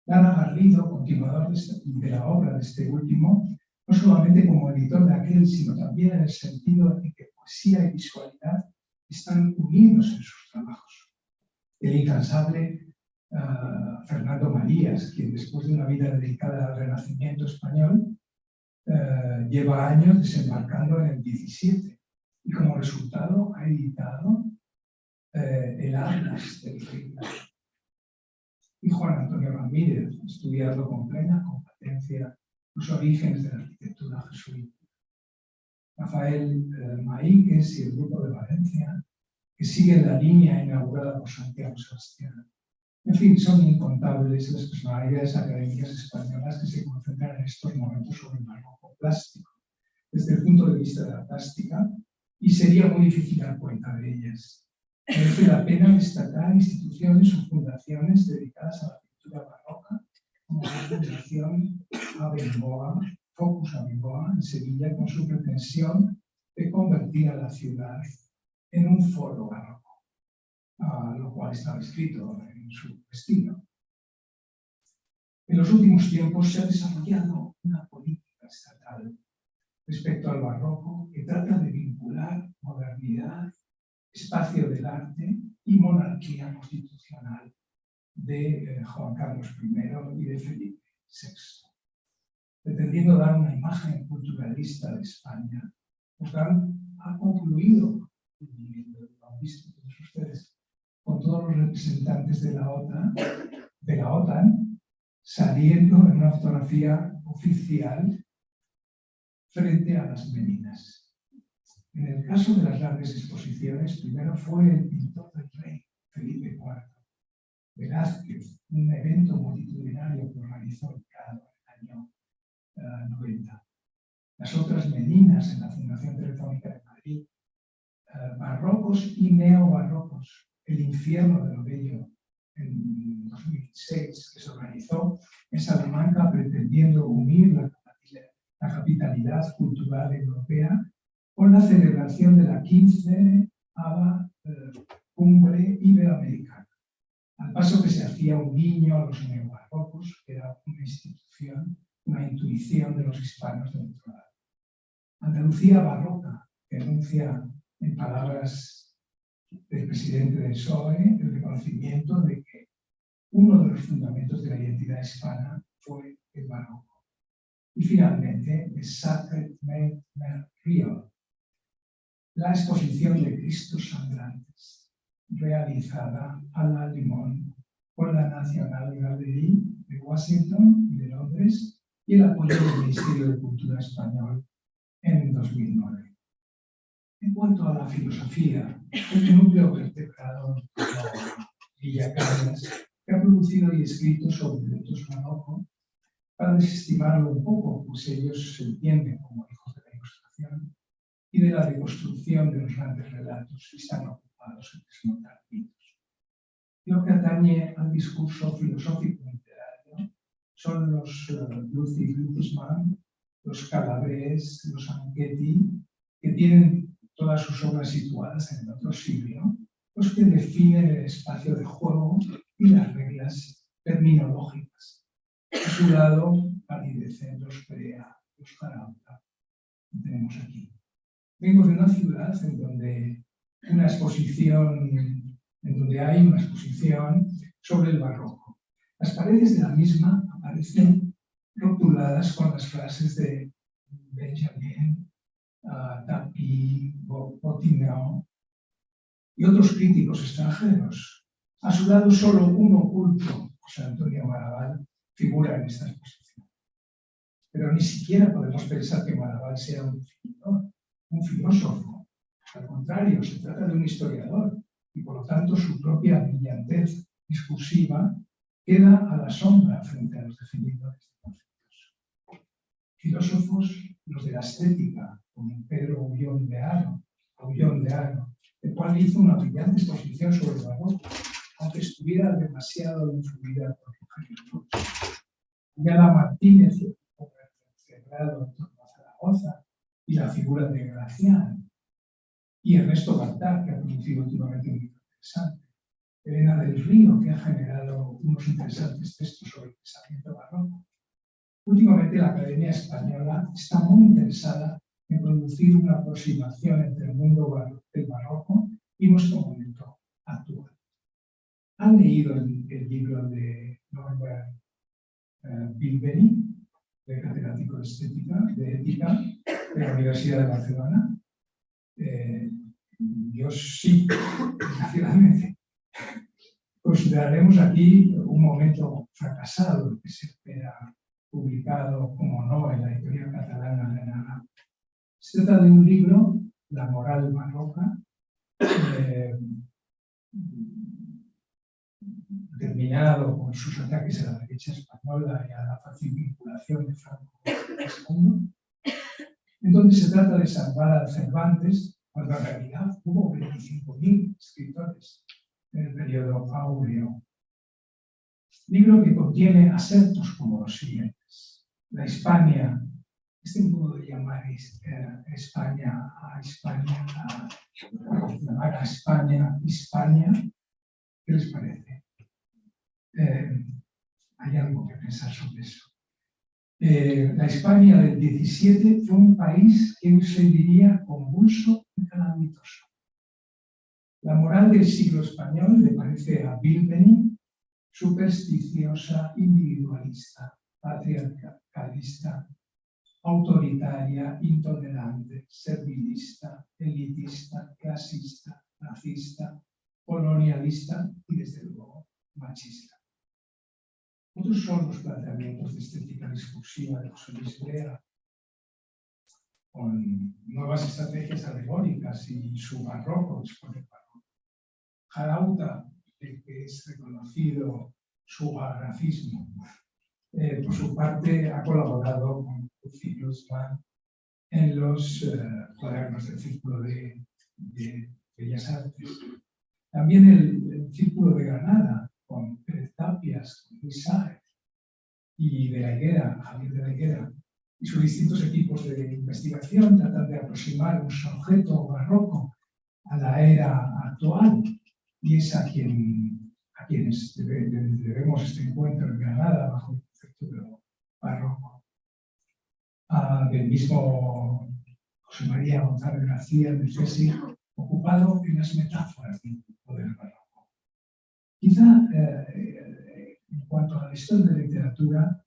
Lara Garrido, continuador de la obra de este último, no solamente como editor de aquel, sino también en el sentido de que poesía y visualidad están unidos en sus trabajos. El incansable Fernando Marías, quien después de una vida dedicada al Renacimiento español, lleva años desembarcando en el 17 y como resultado ha editado el Atlas del Ritmo. Y Juan Antonio Ramírez, estudiando con plena competencia los orígenes de la arquitectura jesuita. Rafael Maíquez y el Grupo de Valencia, que siguen la línea inaugurada por Santiago Sebastián. En fin, son incontables las personalidades académicas españolas que se concentran en estos momentos sobre el barroco plástico, desde el punto de vista de la plástica, y sería muy difícil dar cuenta de ellas. Merece la pena destacar instituciones o fundaciones dedicadas a la pintura barroca, como la Fundación Abengoa, Focus Abengoa, en Sevilla, con su pretensión de convertir a la ciudad en un foro barroco, lo cual estaba escrito en su estilo. En los últimos tiempos se ha desarrollado una política estatal respecto al barroco que trata de vincular modernidad, espacio del arte y monarquía constitucional de Juan Carlos I y de Felipe VI. Pretendiendo dar una imagen culturalista de España, lo cual ha concluido, lo han visto todos ustedes, con todos los representantes de la OTAN saliendo en una fotografía oficial frente a las meninas. En el caso de las grandes exposiciones, primero fue el pintor del rey, Felipe IV, Velázquez, un evento multitudinario que organizó el Prado en el año 90. Las otras meninas en la Fundación Telefónica de Madrid, barrocos y neobarrocos, el infierno de lo bello en 2006, que se organizó en Salamanca pretendiendo unir la capitalidad cultural europea con la celebración de la 15ª Cumbre Iberoamericana. Al paso que se hacía un guiño a los neobarrocos, que era una institución, una intuición de los hispanos de nuestro lado. Andalucía barroca, que enuncia en palabras del presidente del PSOE el reconocimiento de que uno de los fundamentos de la identidad hispana fue el barroco. Y finalmente, The Sacred Río, la exposición de Cristos Sangrantes, realizada a la limón por la National Gallery de Washington y de Londres y el apoyo del Ministerio de Cultura español en 2009. En cuanto a la filosofía, el núcleo vertebrado por Villacañas, que ha producido y escrito sobre Letos Barroco, para desestimarlo un poco, pues ellos se entienden como hijos de la Ilustración y de la reconstrucción de los grandes relatos que están ocupados en desmontar mitos. Lo que atañe al discurso filosófico literario son los Lucy Glucksmann, los Calabres, los Anchetti, que tienen todas sus obras situadas en el otro siglo, los que definen el espacio de juego y las reglas terminológicas. A su lado palidecen los Perea, los Jarauta, que tenemos aquí. Vengo de una ciudad en donde hay una exposición sobre el barroco. Las paredes de la misma aparecen rotuladas con las frases de Benjamin, Tapie, Bottineau y otros críticos extranjeros. A su lado solo un oculto, José Antonio Maravall, figura en esta exposición. Pero ni siquiera podemos pensar que Maravall sea un escritor, un filósofo. Al contrario, se trata de un historiador y por lo tanto su propia brillantez discursiva queda a la sombra frente a los definidores de conceptos. Filósofos, los de la estética, como Pedro Aullón de Haro, el cual hizo una brillante exposición sobre el barroco, aunque estuviera demasiado influida por Eugenio Cruz. Ayala Martínez, cerrado en torno a Zaragoza, y la figura de Gracián, y Ernesto Baltar, que ha producido últimamente un libro interesante, Elena del Río, que ha generado unos interesantes textos sobre el pensamiento barroco. Últimamente la Academia Española está muy interesada en producir una aproximación entre el mundo del barroco y nuestro momento actual. ¿Han leído el libro de Norbert Bilbeny, de catedrático de ética de la Universidad de Barcelona? Yo sí, desgraciadamente. Consideraremos aquí un momento fracasado que se espera publicado, como no, en la editorial catalana de Nara. Se trata de un libro, La moral barroca, terminado con sus ataques a la derecha española y a la fácil vinculación de Franco II, en donde se trata de salvar a Cervantes, cuando en realidad hubo 25.000 escritores en el periodo áureo. Libro que contiene acertos como los siguientes. La Hispania, este modo de llamar España a España, llamar a España, Hispania, ¿qué les parece? Hay algo que pensar sobre eso. La España del 17 fue un país que se diría convulso y calamitoso. La moral del siglo español le parece a Bilbeny supersticiosa, individualista, patriarcalista, autoritaria, intolerante, servilista, elitista, clasista, racista, colonialista y, desde luego, machista. Otros son los planteamientos de estética discursiva de José Luis Brea, con nuevas estrategias alegóricas y su barroco después del barroco. Jarauta, que es reconocido su agrafismo, por su parte ha colaborado con Lucy Glucksmann en los cuadernos del Círculo de Bellas Artes. También el Círculo de Granada con Pérez Tapias, con Luis Sáez y de la Higuera, Javier de la Higuera, y sus distintos equipos de investigación tratan de aproximar un sujeto barroco a la era actual, y es a quienes debemos este encuentro en Granada bajo el concepto de lo barroco. Del mismo José María González García del CSIC, ocupado en las metáforas del poder barroco. Quizá, en cuanto a la historia de la literatura,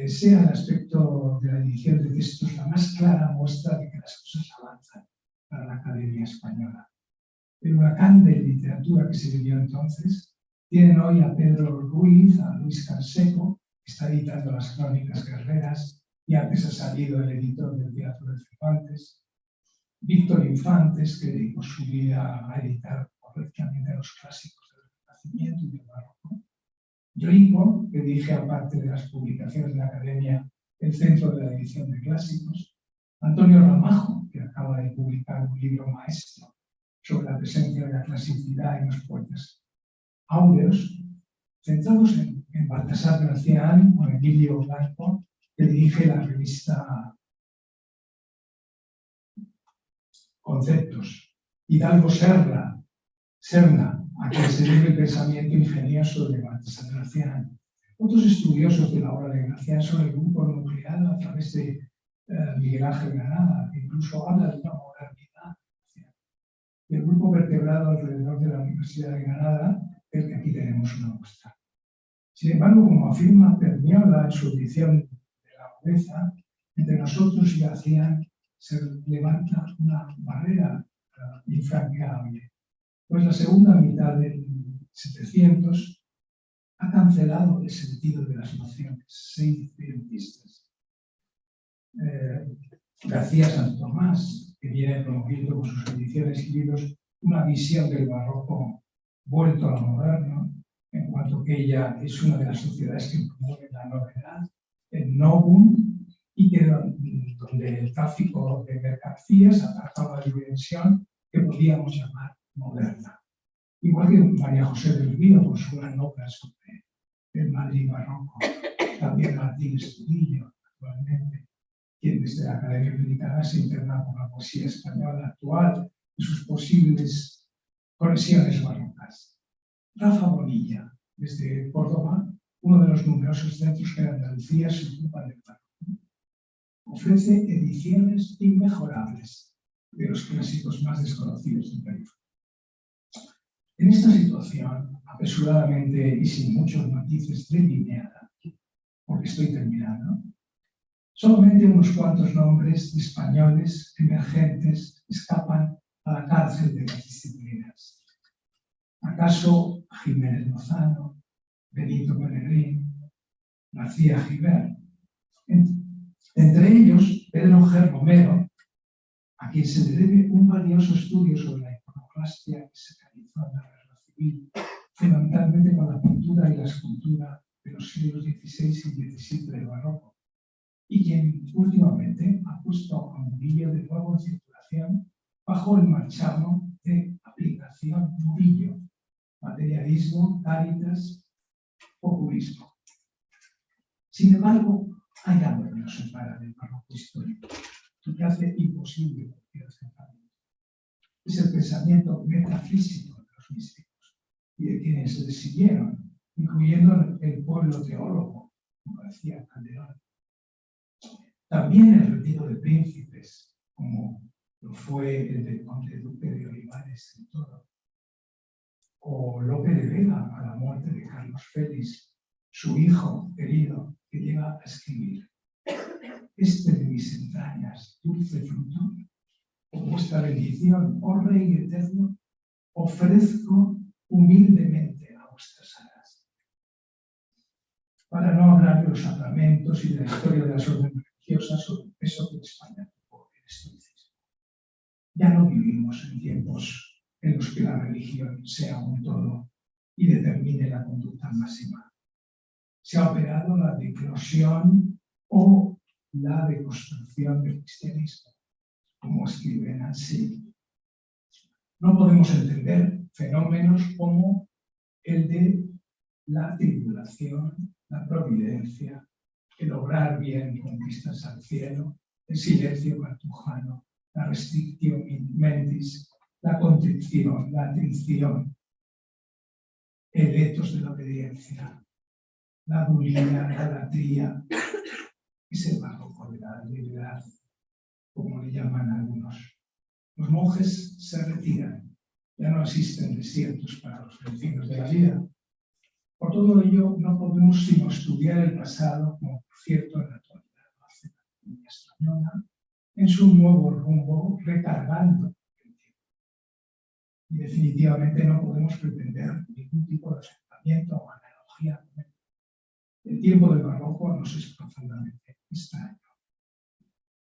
sea el aspecto de la edición de textos la más clara muestra de que las cosas avanzan para la Academia Española. El huracán de literatura que se vivió entonces tienen hoy a Pedro Ruiz, a Luis Canseco, que está editando las Crónicas Guerreras, y antes ha salido el editor del Teatro de Cervantes, Víctor Infantes, que dedicó su vida a editar correctamente los clásicos del Renacimiento y del Barroco, Rico, que dirige, aparte de las publicaciones de la Academia, el Centro de la Edición de Clásicos, Antonio Ramajo, que acaba de publicar un libro maestro sobre la presencia de la clasicidad en los poetas áureos, centrados en Baltasar Gracián o Emilio Blanco, que dirige la revista Conceptos, Hidalgo Serna, a quien se debe el pensamiento ingenioso de Baltasar Gracián. Otros estudiosos de la obra de Gracián son el grupo nucleado a través de Miguel Ángel Granada, que incluso habla de una modernidad. Y el grupo vertebrado alrededor de la Universidad de Granada, del que aquí tenemos una muestra. Sin embargo, como afirma Perniola en su edición de La Agudeza, entre nosotros y Gracián se levanta una barrera infranqueable, pues la segunda mitad del 700 ha cancelado el sentido de las nociones seiscientistas. García Santo Tomás, que viene promoviendo con sus ediciones y libros una visión del barroco vuelto a lo moderno, en cuanto que ella es una de las sociedades que promueve la novedad, el novum, y que donde el tráfico de mercancías atajaba la dimensión que podíamos llamar moderna. Igual que María José del Río, con su gran obra sobre el Madrid barroco, también Martín Estudillo, actualmente, quien desde la Academia Americana se interna con la poesía española actual y sus posibles conexiones barrocas. Rafa Bonilla, desde Córdoba, uno de los numerosos centros que en Andalucía se ocupan del barroco, ofrece ediciones inmejorables de los clásicos más desconocidos del Perú. En esta situación, apresuradamente y sin muchos matices delineada, porque estoy terminando, solamente unos cuantos nombres de españoles emergentes escapan a la cárcel de las disciplinas. ¿Acaso Jiménez Lozano, Benito Pellegrín, García Giver? Entre ellos, Pedro G. Romero, a quien se le debe un valioso estudio sobre la iconoclastia que se realizó en la Guerra Civil, fundamentalmente con la pintura y la escultura de los siglos XVI y XVII del barroco, y quien últimamente ha puesto a Murillo de nuevo en circulación bajo el marchamo de aplicación Murillo, materialismo, cáritas, populismo. Sin embargo, hay algo que nos separa del barroco histórico, que hace imposible cualquier acercamiento. Es el pensamiento metafísico de los místicos y de quienes les siguieron, incluyendo el pueblo teólogo, como decía Calderón. También el retiro de príncipes, como lo fue el del conde duque de Olivares en Toro, o Lope de Vega a la muerte de Carlos Félix, su hijo querido, que llega a escribir: este de mis entrañas, dulce fruto, con vuestra bendición, oh Rey eterno, ofrezco humildemente a vuestras alas. Para no hablar de los sacramentos y de la historia de las órdenes religiosas sobre el peso que España tuvo en el estoicismo. Ya no vivimos en tiempos en los que la religión sea un todo y determine la conducta máxima. Se ha operado la declosión o la deconstrucción del cristianismo, como escribe Nancy. No podemos entender fenómenos como el de la tribulación, la providencia, el obrar bien con vistas al cielo, el silencio cartujano, la restricción mentis, la contrición, la atrición, el etos de la obediencia, la bulia, la latría, es el barroco de la debilidad, como le llaman algunos. Los monjes se retiran, ya no existen desiertos para los vecinos de la vida. Por todo ello, no podemos sino estudiar el pasado, como por cierto en la actualidad lo hace la Academia Española, en su nuevo rumbo, recargando el tiempo. Y definitivamente no podemos pretender ningún tipo de acercamiento o analogía. El tiempo del barroco nos es profundamente extraño.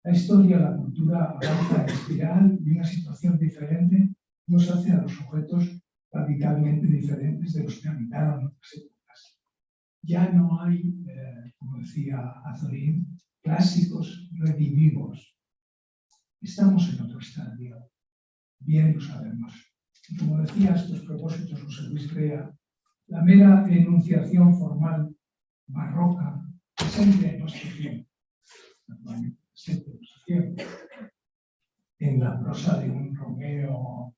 La historia, la cultura avanza en espiral y una situación diferente nos hace a los sujetos radicalmente diferentes de los que habitaron otras épocas. Ya no hay, como decía Azorín, clásicos redimivos. Estamos en otro estadio, bien lo sabemos. Y como decía a estos propósitos José Luis Rea, la mera enunciación formal barroca presente en nuestro tiempo, naturalmente presente en nuestro tiempo, en la prosa de un Romeo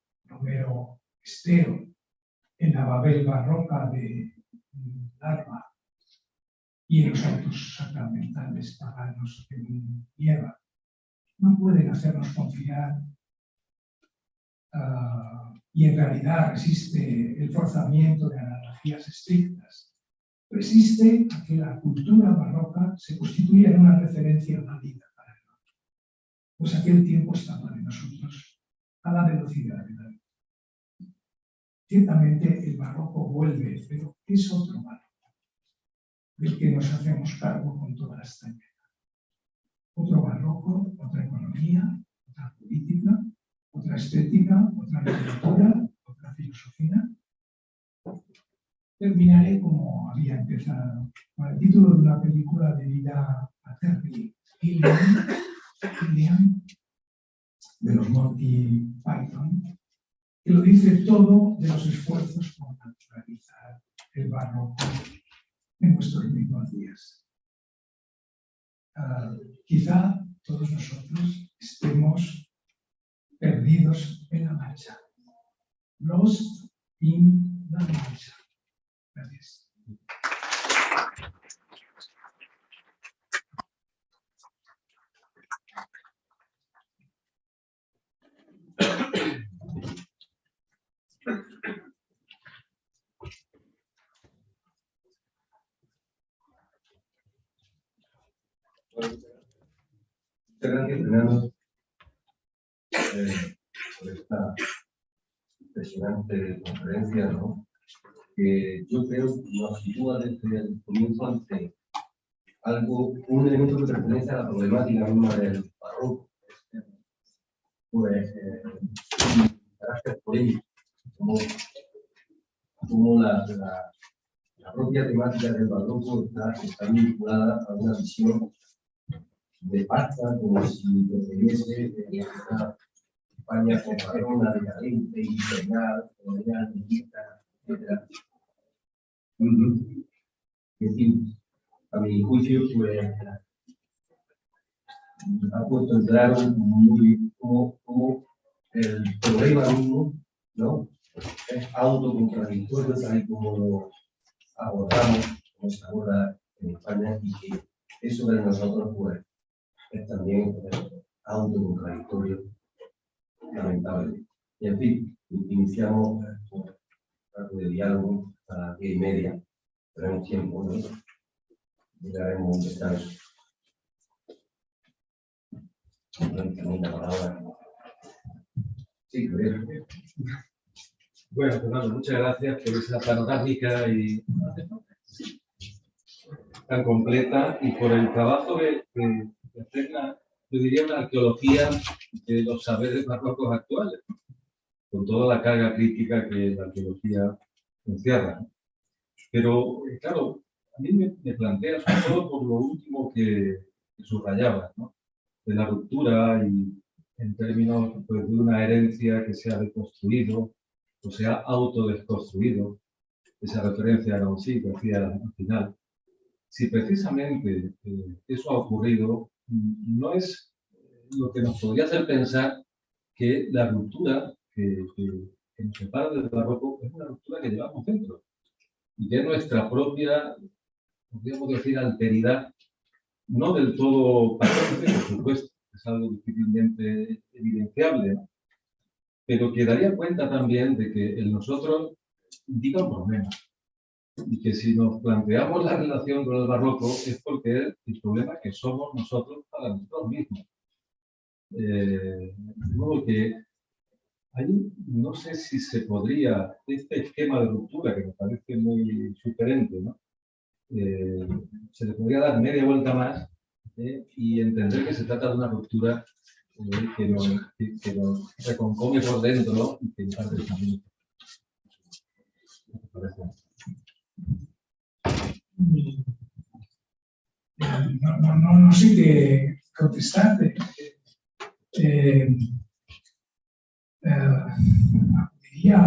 Estero, en la Babel barroca de Larva y en los actos sacramentales paganos de Nieva, no pueden hacernos confiar y en realidad resiste el forzamiento de analogías estrictas. Resiste a que la cultura barroca se constituya en una referencia válida para el otro, pues aquel tiempo estaba de nosotros a la velocidad de la luz. Ciertamente el barroco vuelve, pero es otro barroco, del que nos hacemos cargo con toda la extrañeza. Otro barroco, otra economía, otra política, otra estética, otra literatura, otra filosofía. Terminaré como había empezado, con el título de una película debida a Terry Gilliam, de los Monty Python, que lo dice todo de los esfuerzos por naturalizar el barroco en nuestros mismos días. Quizá todos nosotros estemos perdidos en la marcha. Lost in la marcha. Gracias. Muchas gracias, Fernando, por esta impresionante conferencia, ¿no? Que yo creo que nos sitúa desde el comienzo ante un elemento que pertenece a la problemática misma del barroco, pues carácter polémico, como la propia temática del barroco está vinculada a una visión de pasta, como si procediese de una España comparona, decadente, infernal, colonial, militar, etc. En fin, a mi juicio, pues, ha puesto en claro cómo el problema mismo, ¿no?, es autocontradictorio, tal y como lo abordamos, como se aborda en España, y que eso de nosotros, pues, es también autocontradictorio, lamentable. Y en fin, iniciamos un rato de diálogo a las 10:30. Tenemos tiempo, ¿no? Llegaremos a un descanso. Sí, creo. Bueno, Fernando, muchas gracias por esa panorámica y tan completa y por el trabajo que hacer, yo diría, una arqueología de los saberes barrocos actuales, con toda la carga crítica que la arqueología encierra. Pero, claro, a mí me plantea, sobre todo por lo último que subrayaba, ¿no?, de la ruptura y en términos, pues, de una herencia que se ha deconstruido o se ha autodesconstruido, esa referencia a Gauzy que hacía al final, si precisamente eso ha ocurrido, no es lo que nos podría hacer pensar que la ruptura que nos separa del barroco es una ruptura que llevamos dentro y que es nuestra propia, podríamos decir, alteridad, no del todo patente, por supuesto, es algo difícilmente evidenciable, ¿no? Pero que daría cuenta también de que el nosotros indica un problema. Y que si nos planteamos la relación con el barroco es porque es el problema que somos nosotros para nosotros mismos. De modo que ahí no sé si se podría, este esquema de ruptura que me parece muy sugerente, ¿no? Se le podría dar media vuelta más y entender que se trata de una ruptura que nos reconcome por dentro y que nos hace el camino. ¿Qué te parece? No sé qué contestarte. Diría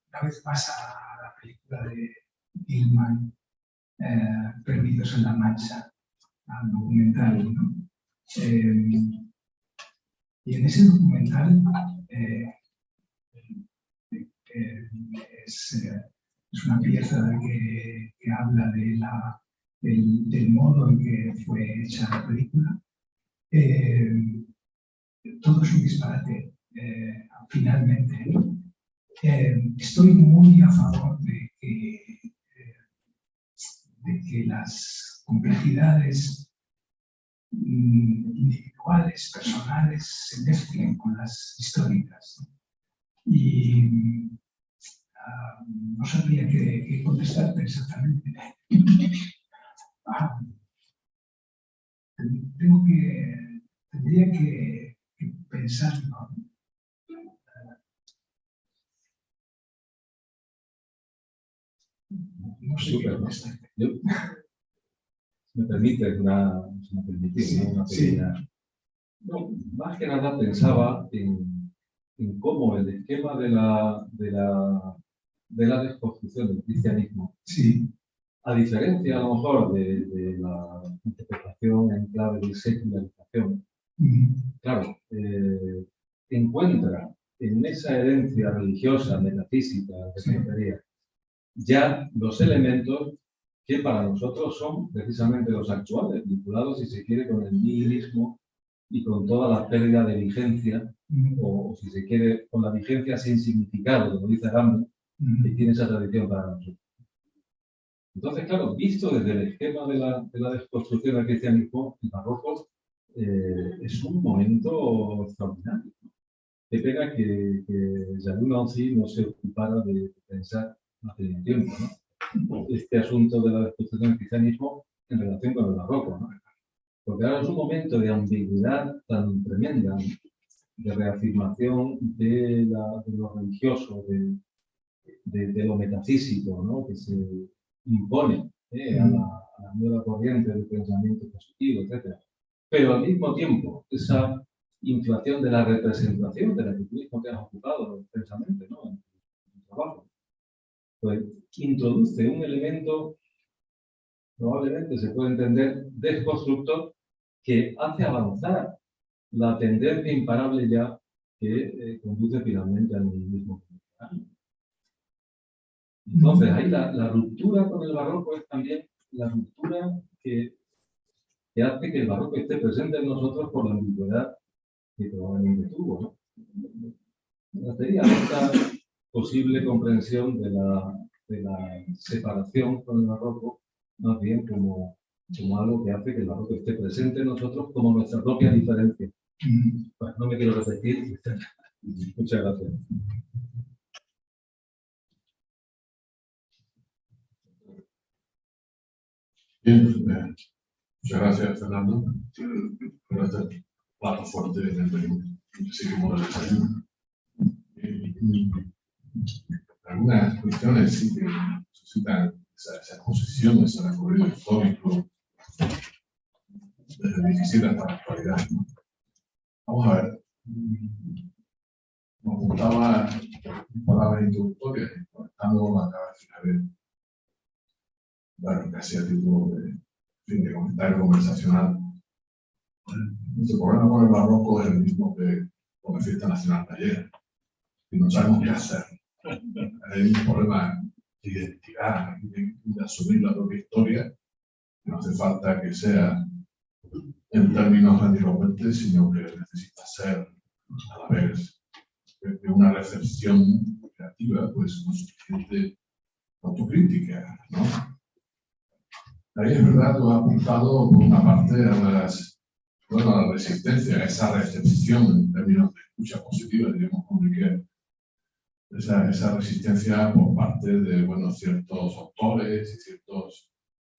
una vez más a la película de Gilman, Perdidos en la Mancha, al documental, ¿no? Y en ese documental es una pieza que habla del modo en que fue hecha la película. Todo es un disparate, finalmente. Estoy muy a favor de que las complejidades individuales, personales, se mezclen con las históricas, ¿no? Y no sabría qué contestarte exactamente. Tendría que pensarlo. No sé qué contestarte. Me permite una pequeña. Sí. No, más que nada pensaba en cómo el esquema de la desconstrucción del cristianismo, Sí. a diferencia a lo mejor de la interpretación en clave de secularización, claro, encuentra en esa herencia religiosa, metafísica, que se refería, ya los elementos que para nosotros son precisamente los actuales, vinculados, si se quiere, con el nihilismo y con toda la pérdida de vigencia, o si se quiere, con la vigencia sin significado, como dice Gamble, que tiene esa tradición para nosotros. Entonces, claro, visto desde el esquema de la desconstrucción del cristianismo, el barroco es un momento extraordinario. Qué pena que Jean Nancy no se ocupara de pensar hace un tiempo, ¿no? Este asunto de la desconstrucción del cristianismo en relación con el barroco, ¿no? Porque ahora es un momento de ambigüedad tan tremenda, de reafirmación de lo religioso, de lo metafísico, ¿no? Que se impone a la nueva corriente del pensamiento positivo, etc. Pero al mismo tiempo, esa inflación de la representación de la que tú mismo te has ocupado intensamente, ¿no? En el trabajo, pues introduce un elemento, probablemente se puede entender, desconstructor, que hace avanzar la tendencia imparable ya que conduce finalmente al nihilismo. Entonces, ahí la ruptura con el barroco es también la ruptura que hace que el barroco esté presente en nosotros por la ambigüedad que probablemente tuvo, ¿no? Sería esta posible comprensión de la separación con el barroco, más bien como algo que hace que el barroco esté presente en nosotros como nuestra propia diferencia. Pues no me quiero repetir. Muchas gracias. Bien, muchas gracias, Fernando, por este plato fuerte en el menú. Así como el desayuno. Algunas cuestiones sí que suscitan esa posición, ese recorrido histórico desde el 17 hasta la actualidad. Vamos a ver. Nos gustaba palabras introductorias, conectando con la cabeza bueno, casi a título de, en fin, de comentario conversacional. Nuestro problema con el barroco es el mismo que con la fiesta nacional de ayer, y no sabemos qué hacer. Hay un problema de identidad, de asumir la propia historia. No hace falta que sea en términos grandilocuentes, sino que necesita ser a la vez de una recepción creativa, pues con suficiente autocrítica, ¿no? Ahí es verdad, tú has apuntado por una parte a a la resistencia, a esa recepción en términos de escucha positiva, diríamos, que esa resistencia por parte de, ciertos autores y ciertos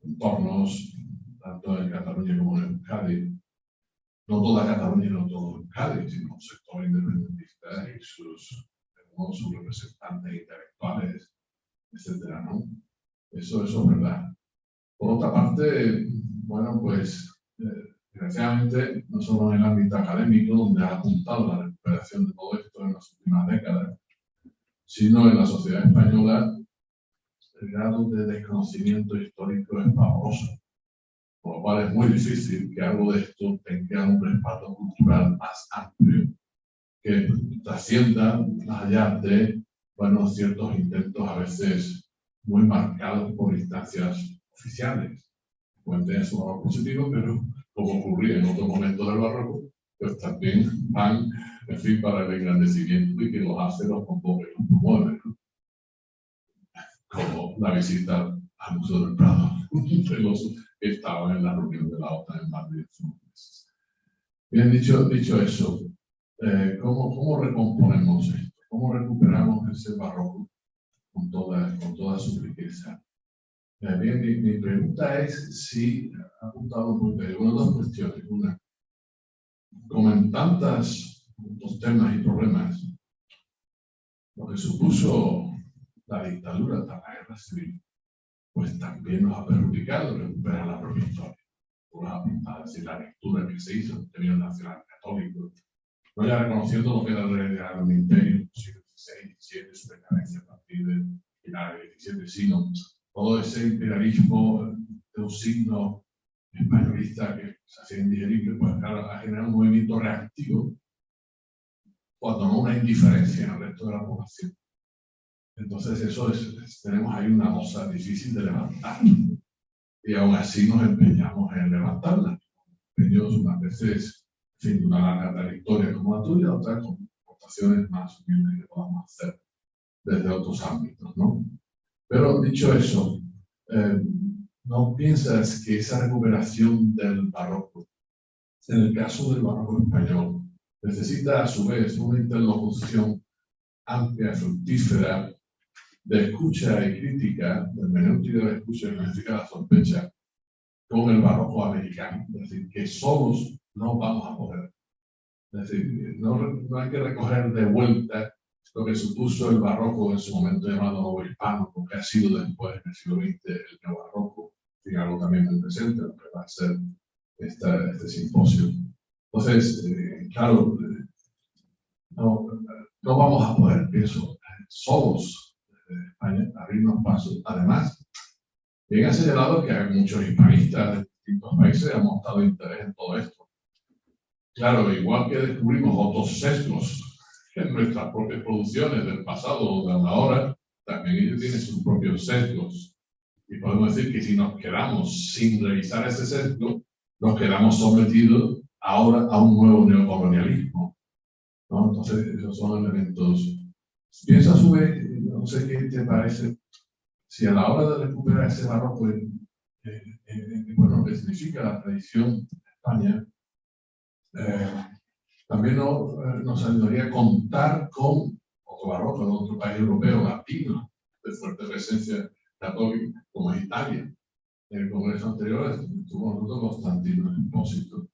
entornos, tanto en Cataluña como en Euskadi. No toda Cataluña y no todo Euskadi, sino un sector independentista y sus representantes intelectuales, etcétera, ¿no? Eso es verdad. Por otra parte, desgraciadamente, no solo en el ámbito académico, donde ha apuntado la recuperación de todo esto en las últimas décadas, sino en la sociedad española, el grado de desconocimiento histórico es pavoroso, por lo cual es muy difícil que algo de esto tenga un respaldo cultural más amplio, que trascienda más allá de, ciertos intentos a veces muy marcados por instancias oficiales. Pueden tener su valor positivo, pero como ocurría en otro momento del barroco, pues también van, en fin, para el engrandecimiento y que los hace, los convoca y los promueve, ¿no? Como la visita al Museo del Prado de los que estaban en la reunión de la OTAN en Madrid hace unos meses. Bien, dicho eso, ¿cómo recomponemos esto? ¿Cómo recuperamos ese barroco con toda su riqueza? Bien, mi pregunta es si ha apuntado porque una de las cuestiones, como en tantos temas y problemas, lo que supuso la dictadura hasta la guerra civil, pues también nos ha perjudicado recuperar la propia historia. Por las apuntadas, es decir, la lectura que se hizo en términos nacional católico, no ya reconociendo lo que era el Gran Imperio, el siglo XVI, XVII, su decadencia a partir del final del XVII, sino todo ese imperialismo de un signo españolista que se hacía indigerible, pues claro, ha generado un movimiento reactivo, cuando no una indiferencia en el resto de la población. Entonces tenemos ahí una losa difícil de levantar. Y aún así nos empeñamos en levantarla. Ellos unas veces, en fin, una larga trayectoria como la tuya, otras con aportaciones más humildes que podamos hacer desde otros ámbitos, ¿no? Pero dicho eso, ¿no piensas que esa recuperación del barroco, en el caso del barroco español, necesita a su vez una interlocución amplia, fructífera, de escucha y crítica, de hermenéutica de la escucha y hermenéutica de la sospecha, con el barroco americano? Es decir, que solos no vamos a poder. Es decir, no hay que recoger de vuelta lo que supuso el barroco en su momento llamado nuevo hispano, porque ha sido después, en el siglo XX, el neobarroco, y algo también muy presente, lo que va a ser este simposio. Entonces, claro, no vamos a poder, pienso, solos desde España abrirnos pasos. Además, bien ha señalado que hay muchos hispanistas de distintos países que han mostrado interés en todo esto. Claro, igual que descubrimos otros sesgos en nuestras propias producciones del pasado o de ahora, también ellos tienen sus propios sesgos. Y podemos decir que si nos quedamos sin revisar ese sesgo, nos quedamos sometidos ahora a un nuevo neocolonialismo, ¿no? Entonces, esos son elementos. Piensa a su vez, no sé qué te parece, si a la hora de recuperar ese barroco, que significa la tradición de España, también nos ayudaría a contar con otro barroco de otro país europeo, latino, de fuerte presencia católica, como es Italia. En el congreso anterior estuvo nosotros Constantino Expósito.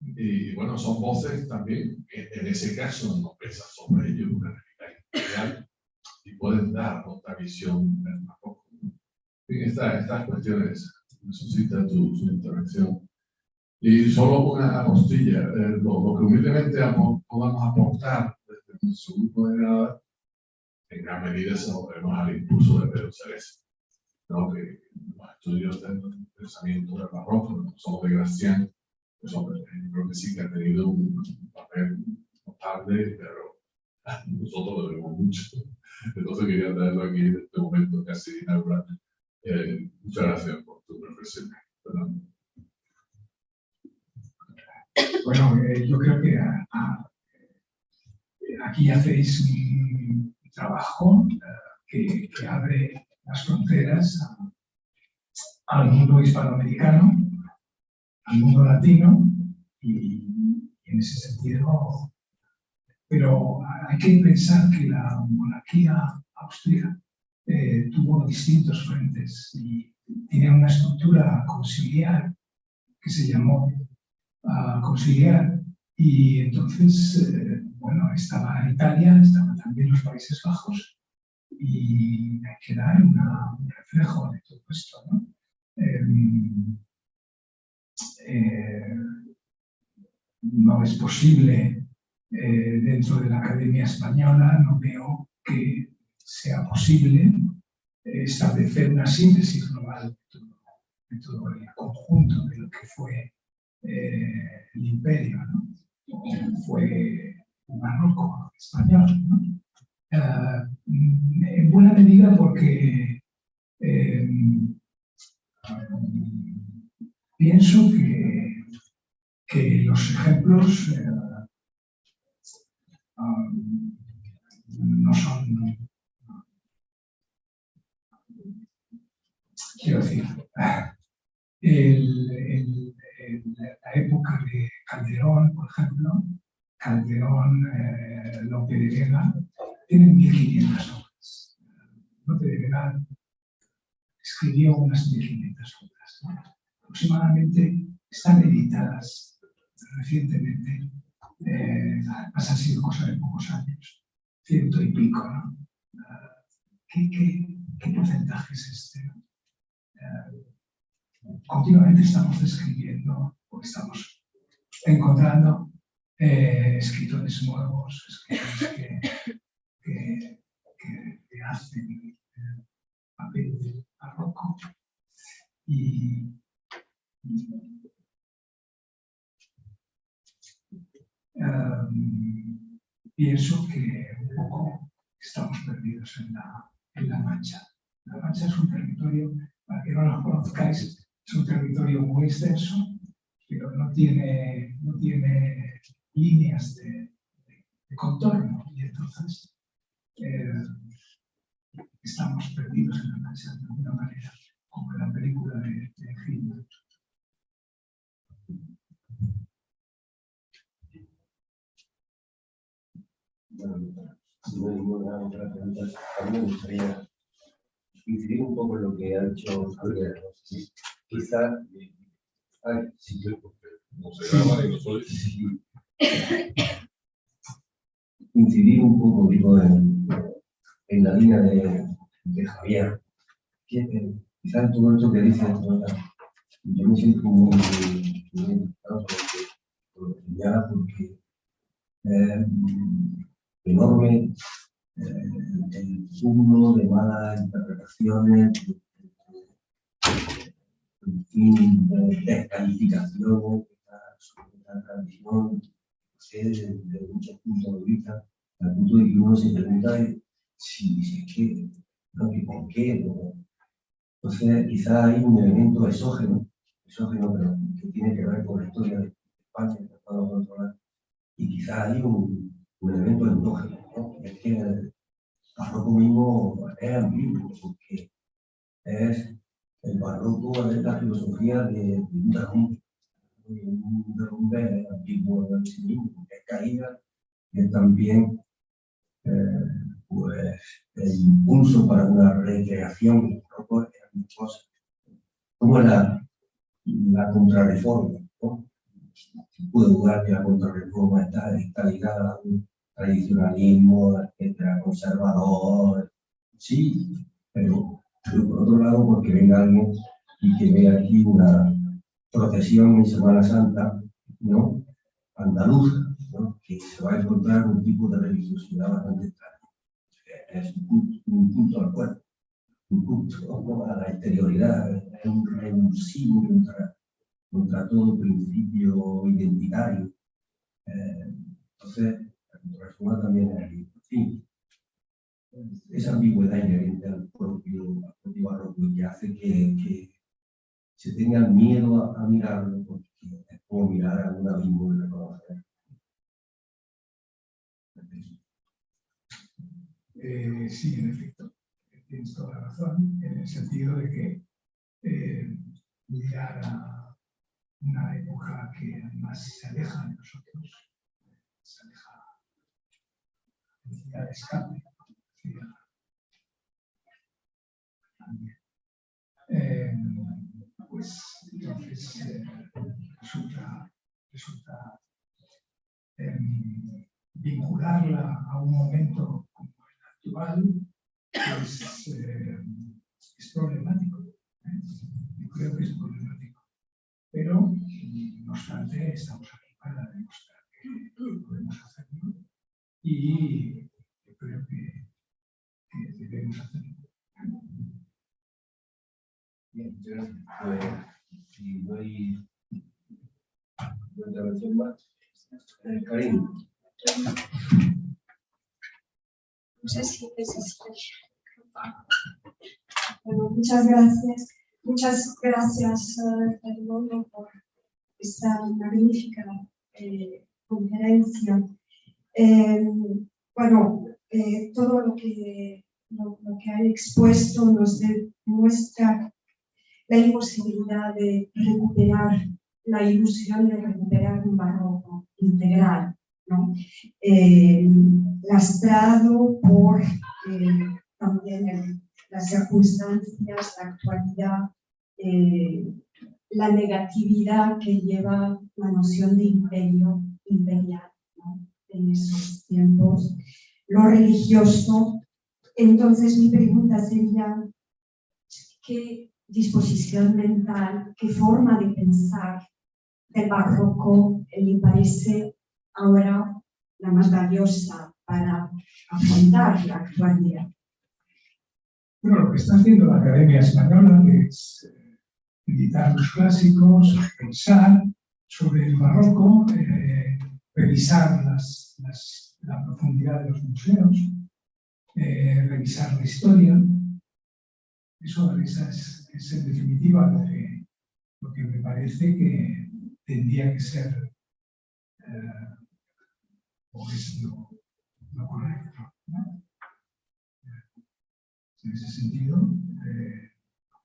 Y bueno, son voces también que en ese caso no pesa sobre ellos una realidad imperial y pueden dar otra visión del barroco. Estas cuestiones necesitan su intervención. Y solo una apostilla, lo que humildemente podamos aportar desde nuestro grupo de Granada, en gran medida se lo debemos al impulso de Pedro Ceres, ¿no? Que los estudios del pensamiento del barroco, no solo de Gracián, pues hombre, yo creo que sí que ha tenido un papel notable, pero nosotros lo debemos mucho. Entonces quería traerlo aquí en este momento casi inaugural. Muchas gracias por tu reflexión. Bueno, yo creo que aquí hacéis un trabajo que abre las fronteras al mundo hispanoamericano, al mundo latino, y en ese sentido, pero hay que pensar que la monarquía austríaca tuvo distintos frentes y tenía una estructura conciliar que se llamó conciliar, y entonces, bueno, estaba Italia, estaban también los Países Bajos, y hay que dar un reflejo de todo esto, ¿no? No es posible dentro de la Academia Española, no veo que sea posible establecer una síntesis global de todo el conjunto de lo que fue el imperio, ¿no? Fue un barroco español, ¿no? En buena medida porque pienso que los ejemplos no son, quiero decir, la época de Calderón, por ejemplo, Calderón, Lope de Vega, tienen 1500 obras. Lope de Vega escribió unas 1500 obras, ¿no? Aproximadamente están editadas recientemente, ha sido cosa de pocos años, 100 y pico, ¿no? ¿Qué porcentaje es este? Continuamente estamos describiendo o estamos encontrando escritores nuevos, escritores que hacen papel de barroco y pienso que un poco estamos perdidos en la Mancha. La Mancha es un territorio, para que no lo conozcáis, es un territorio muy extenso, pero no tiene líneas de contorno, y entonces estamos perdidos en la Mancha de alguna manera, como en la película de Hitler. Bueno, si no hay ninguna otra pregunta, a mí me gustaría incidir un poco en lo que ha dicho Javier. Quizás, Sí, porque no se graba y no soy. Incidir un poco, digo, en la línea de Javier. Quizás todo esto que dice, yo me siento muy identificado con lo que señala, porque enorme el cúmulo de malas interpretaciones, en fin, descalificaciones sobre la tradición, desde muchos puntos de vista, al punto de que uno se pregunta si es que, no, que por qué, ¿no? Entonces quizá hay un elemento exógeno, pero que tiene que ver con la historia de España, que podemos controlar, y quizá hay un elemento endógeno, ¿no? Es que el barroco mismo es ambiguo, porque el barroco es la filosofía de un derrumbe antiguo en sí mismo, es caída, y es también pues, el impulso para una recreación de barroco en cosas, como la contrarreforma, ¿no? Se puede dudar que la contrarreforma está ligada a un tradicionalismo, etcétera, conservador, sí, pero por otro lado, porque venga alguien y que vea aquí una procesión en Semana Santa, ¿no? Andaluza, ¿no? Que se va a encontrar un tipo de religiosidad bastante extraña. Es un punto al cuerpo. culto, ¿no? A la exterioridad, es un revulsivo contra todo principio identitario. Entonces, la reforma también es, en fin, esa ambigüedad inherente al propio barroco que hace que se tenga miedo a mirarlo, porque es como mirar a un abismo y reconocer. Sí, en efecto, tienes toda la razón, en el sentido de que mirar a una época que además se aleja de nosotros, se aleja de la necesidad de escape, también. Pues entonces resulta vincularla a un momento como el actual es problemático. Yo creo que es problemático. Pero, no obstante, estamos aquí para demostrar que podemos hacerlo y yo creo que debemos hacerlo. Bien, gracias. Pues, si no hay intervención más, Karim. No sé si necesitas. Bueno, muchas gracias. Muchas gracias, Fernando, por esta magnífica conferencia. Todo lo que han expuesto nos demuestra la imposibilidad de recuperar la ilusión de recuperar un barroco integral, ¿no? Lastrado por también las circunstancias, la actualidad, la negatividad que lleva la noción de imperio imperial, ¿no? En esos tiempos, lo religioso. Entonces mi pregunta sería, ¿qué disposición mental, qué forma de pensar del barroco le parece ahora la más valiosa para afrontar la actualidad? Bueno, lo que está haciendo la Academia Española es editar los clásicos, pensar sobre el barroco, revisar la profundidad de los museos, revisar la historia. Eso es en definitiva lo que me parece que tendría que ser o es lo correcto, ¿no? En ese sentido, lo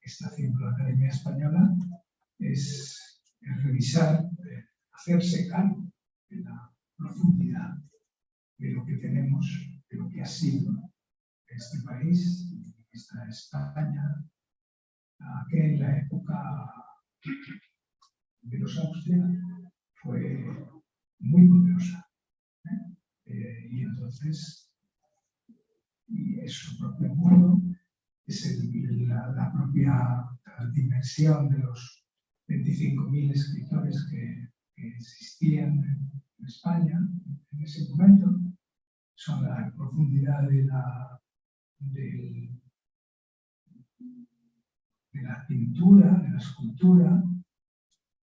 que está haciendo la Academia Española es revisar, hacerse cargo de la profundidad de lo que tenemos, de lo que ha sido este país, esta España, que en la época de los Austria fue muy poderosa. Y entonces, y es su propio mundo, es la propia dimensión de los 25.000 escritores que existían en España en ese momento, son la profundidad de la pintura, de la escultura,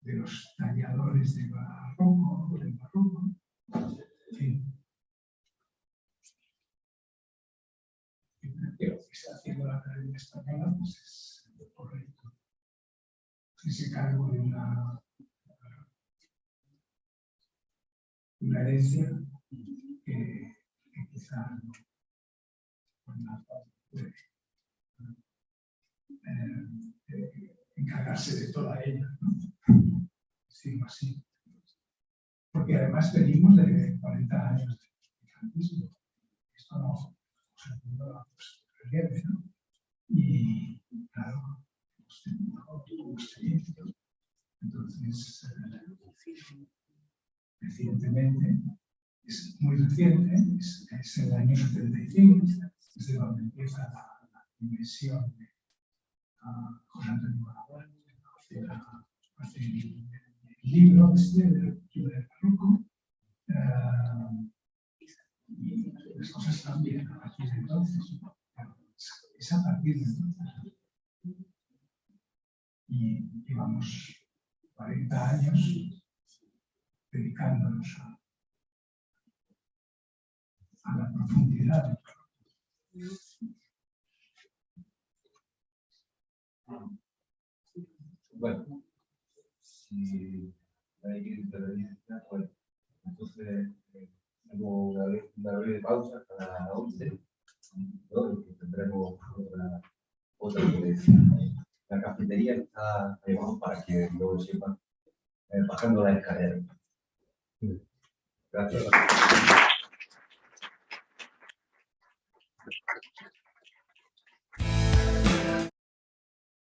de los talladores del barroco, en fin. Creo que está haciendo la Academia Española, pues es correcto. Ese cargo de una herencia que quizá no puede encargarse de toda ella, ¿no? Decirlo así. Porque además venimos de 40 años de franquismo. Esto no relieve, ¿no? Y claro, hemos tenido. Entonces, recientemente, es muy reciente, es el año 75, desde donde empieza la dimensión de José Antonio Guadalajara, hace el libro de la cultura del barroco, y las cosas cambian a partir de entonces. es a partir de entonces. Y llevamos 40 años dedicándonos a la profundidad. Bueno, si hay intervención, pues entonces hacemos una breve pausa hasta las 11, ¿no? Y que tendremos otra ponencia. La cafetería está ahí abajo para que no lo sepan, bajando la escalera. Gracias.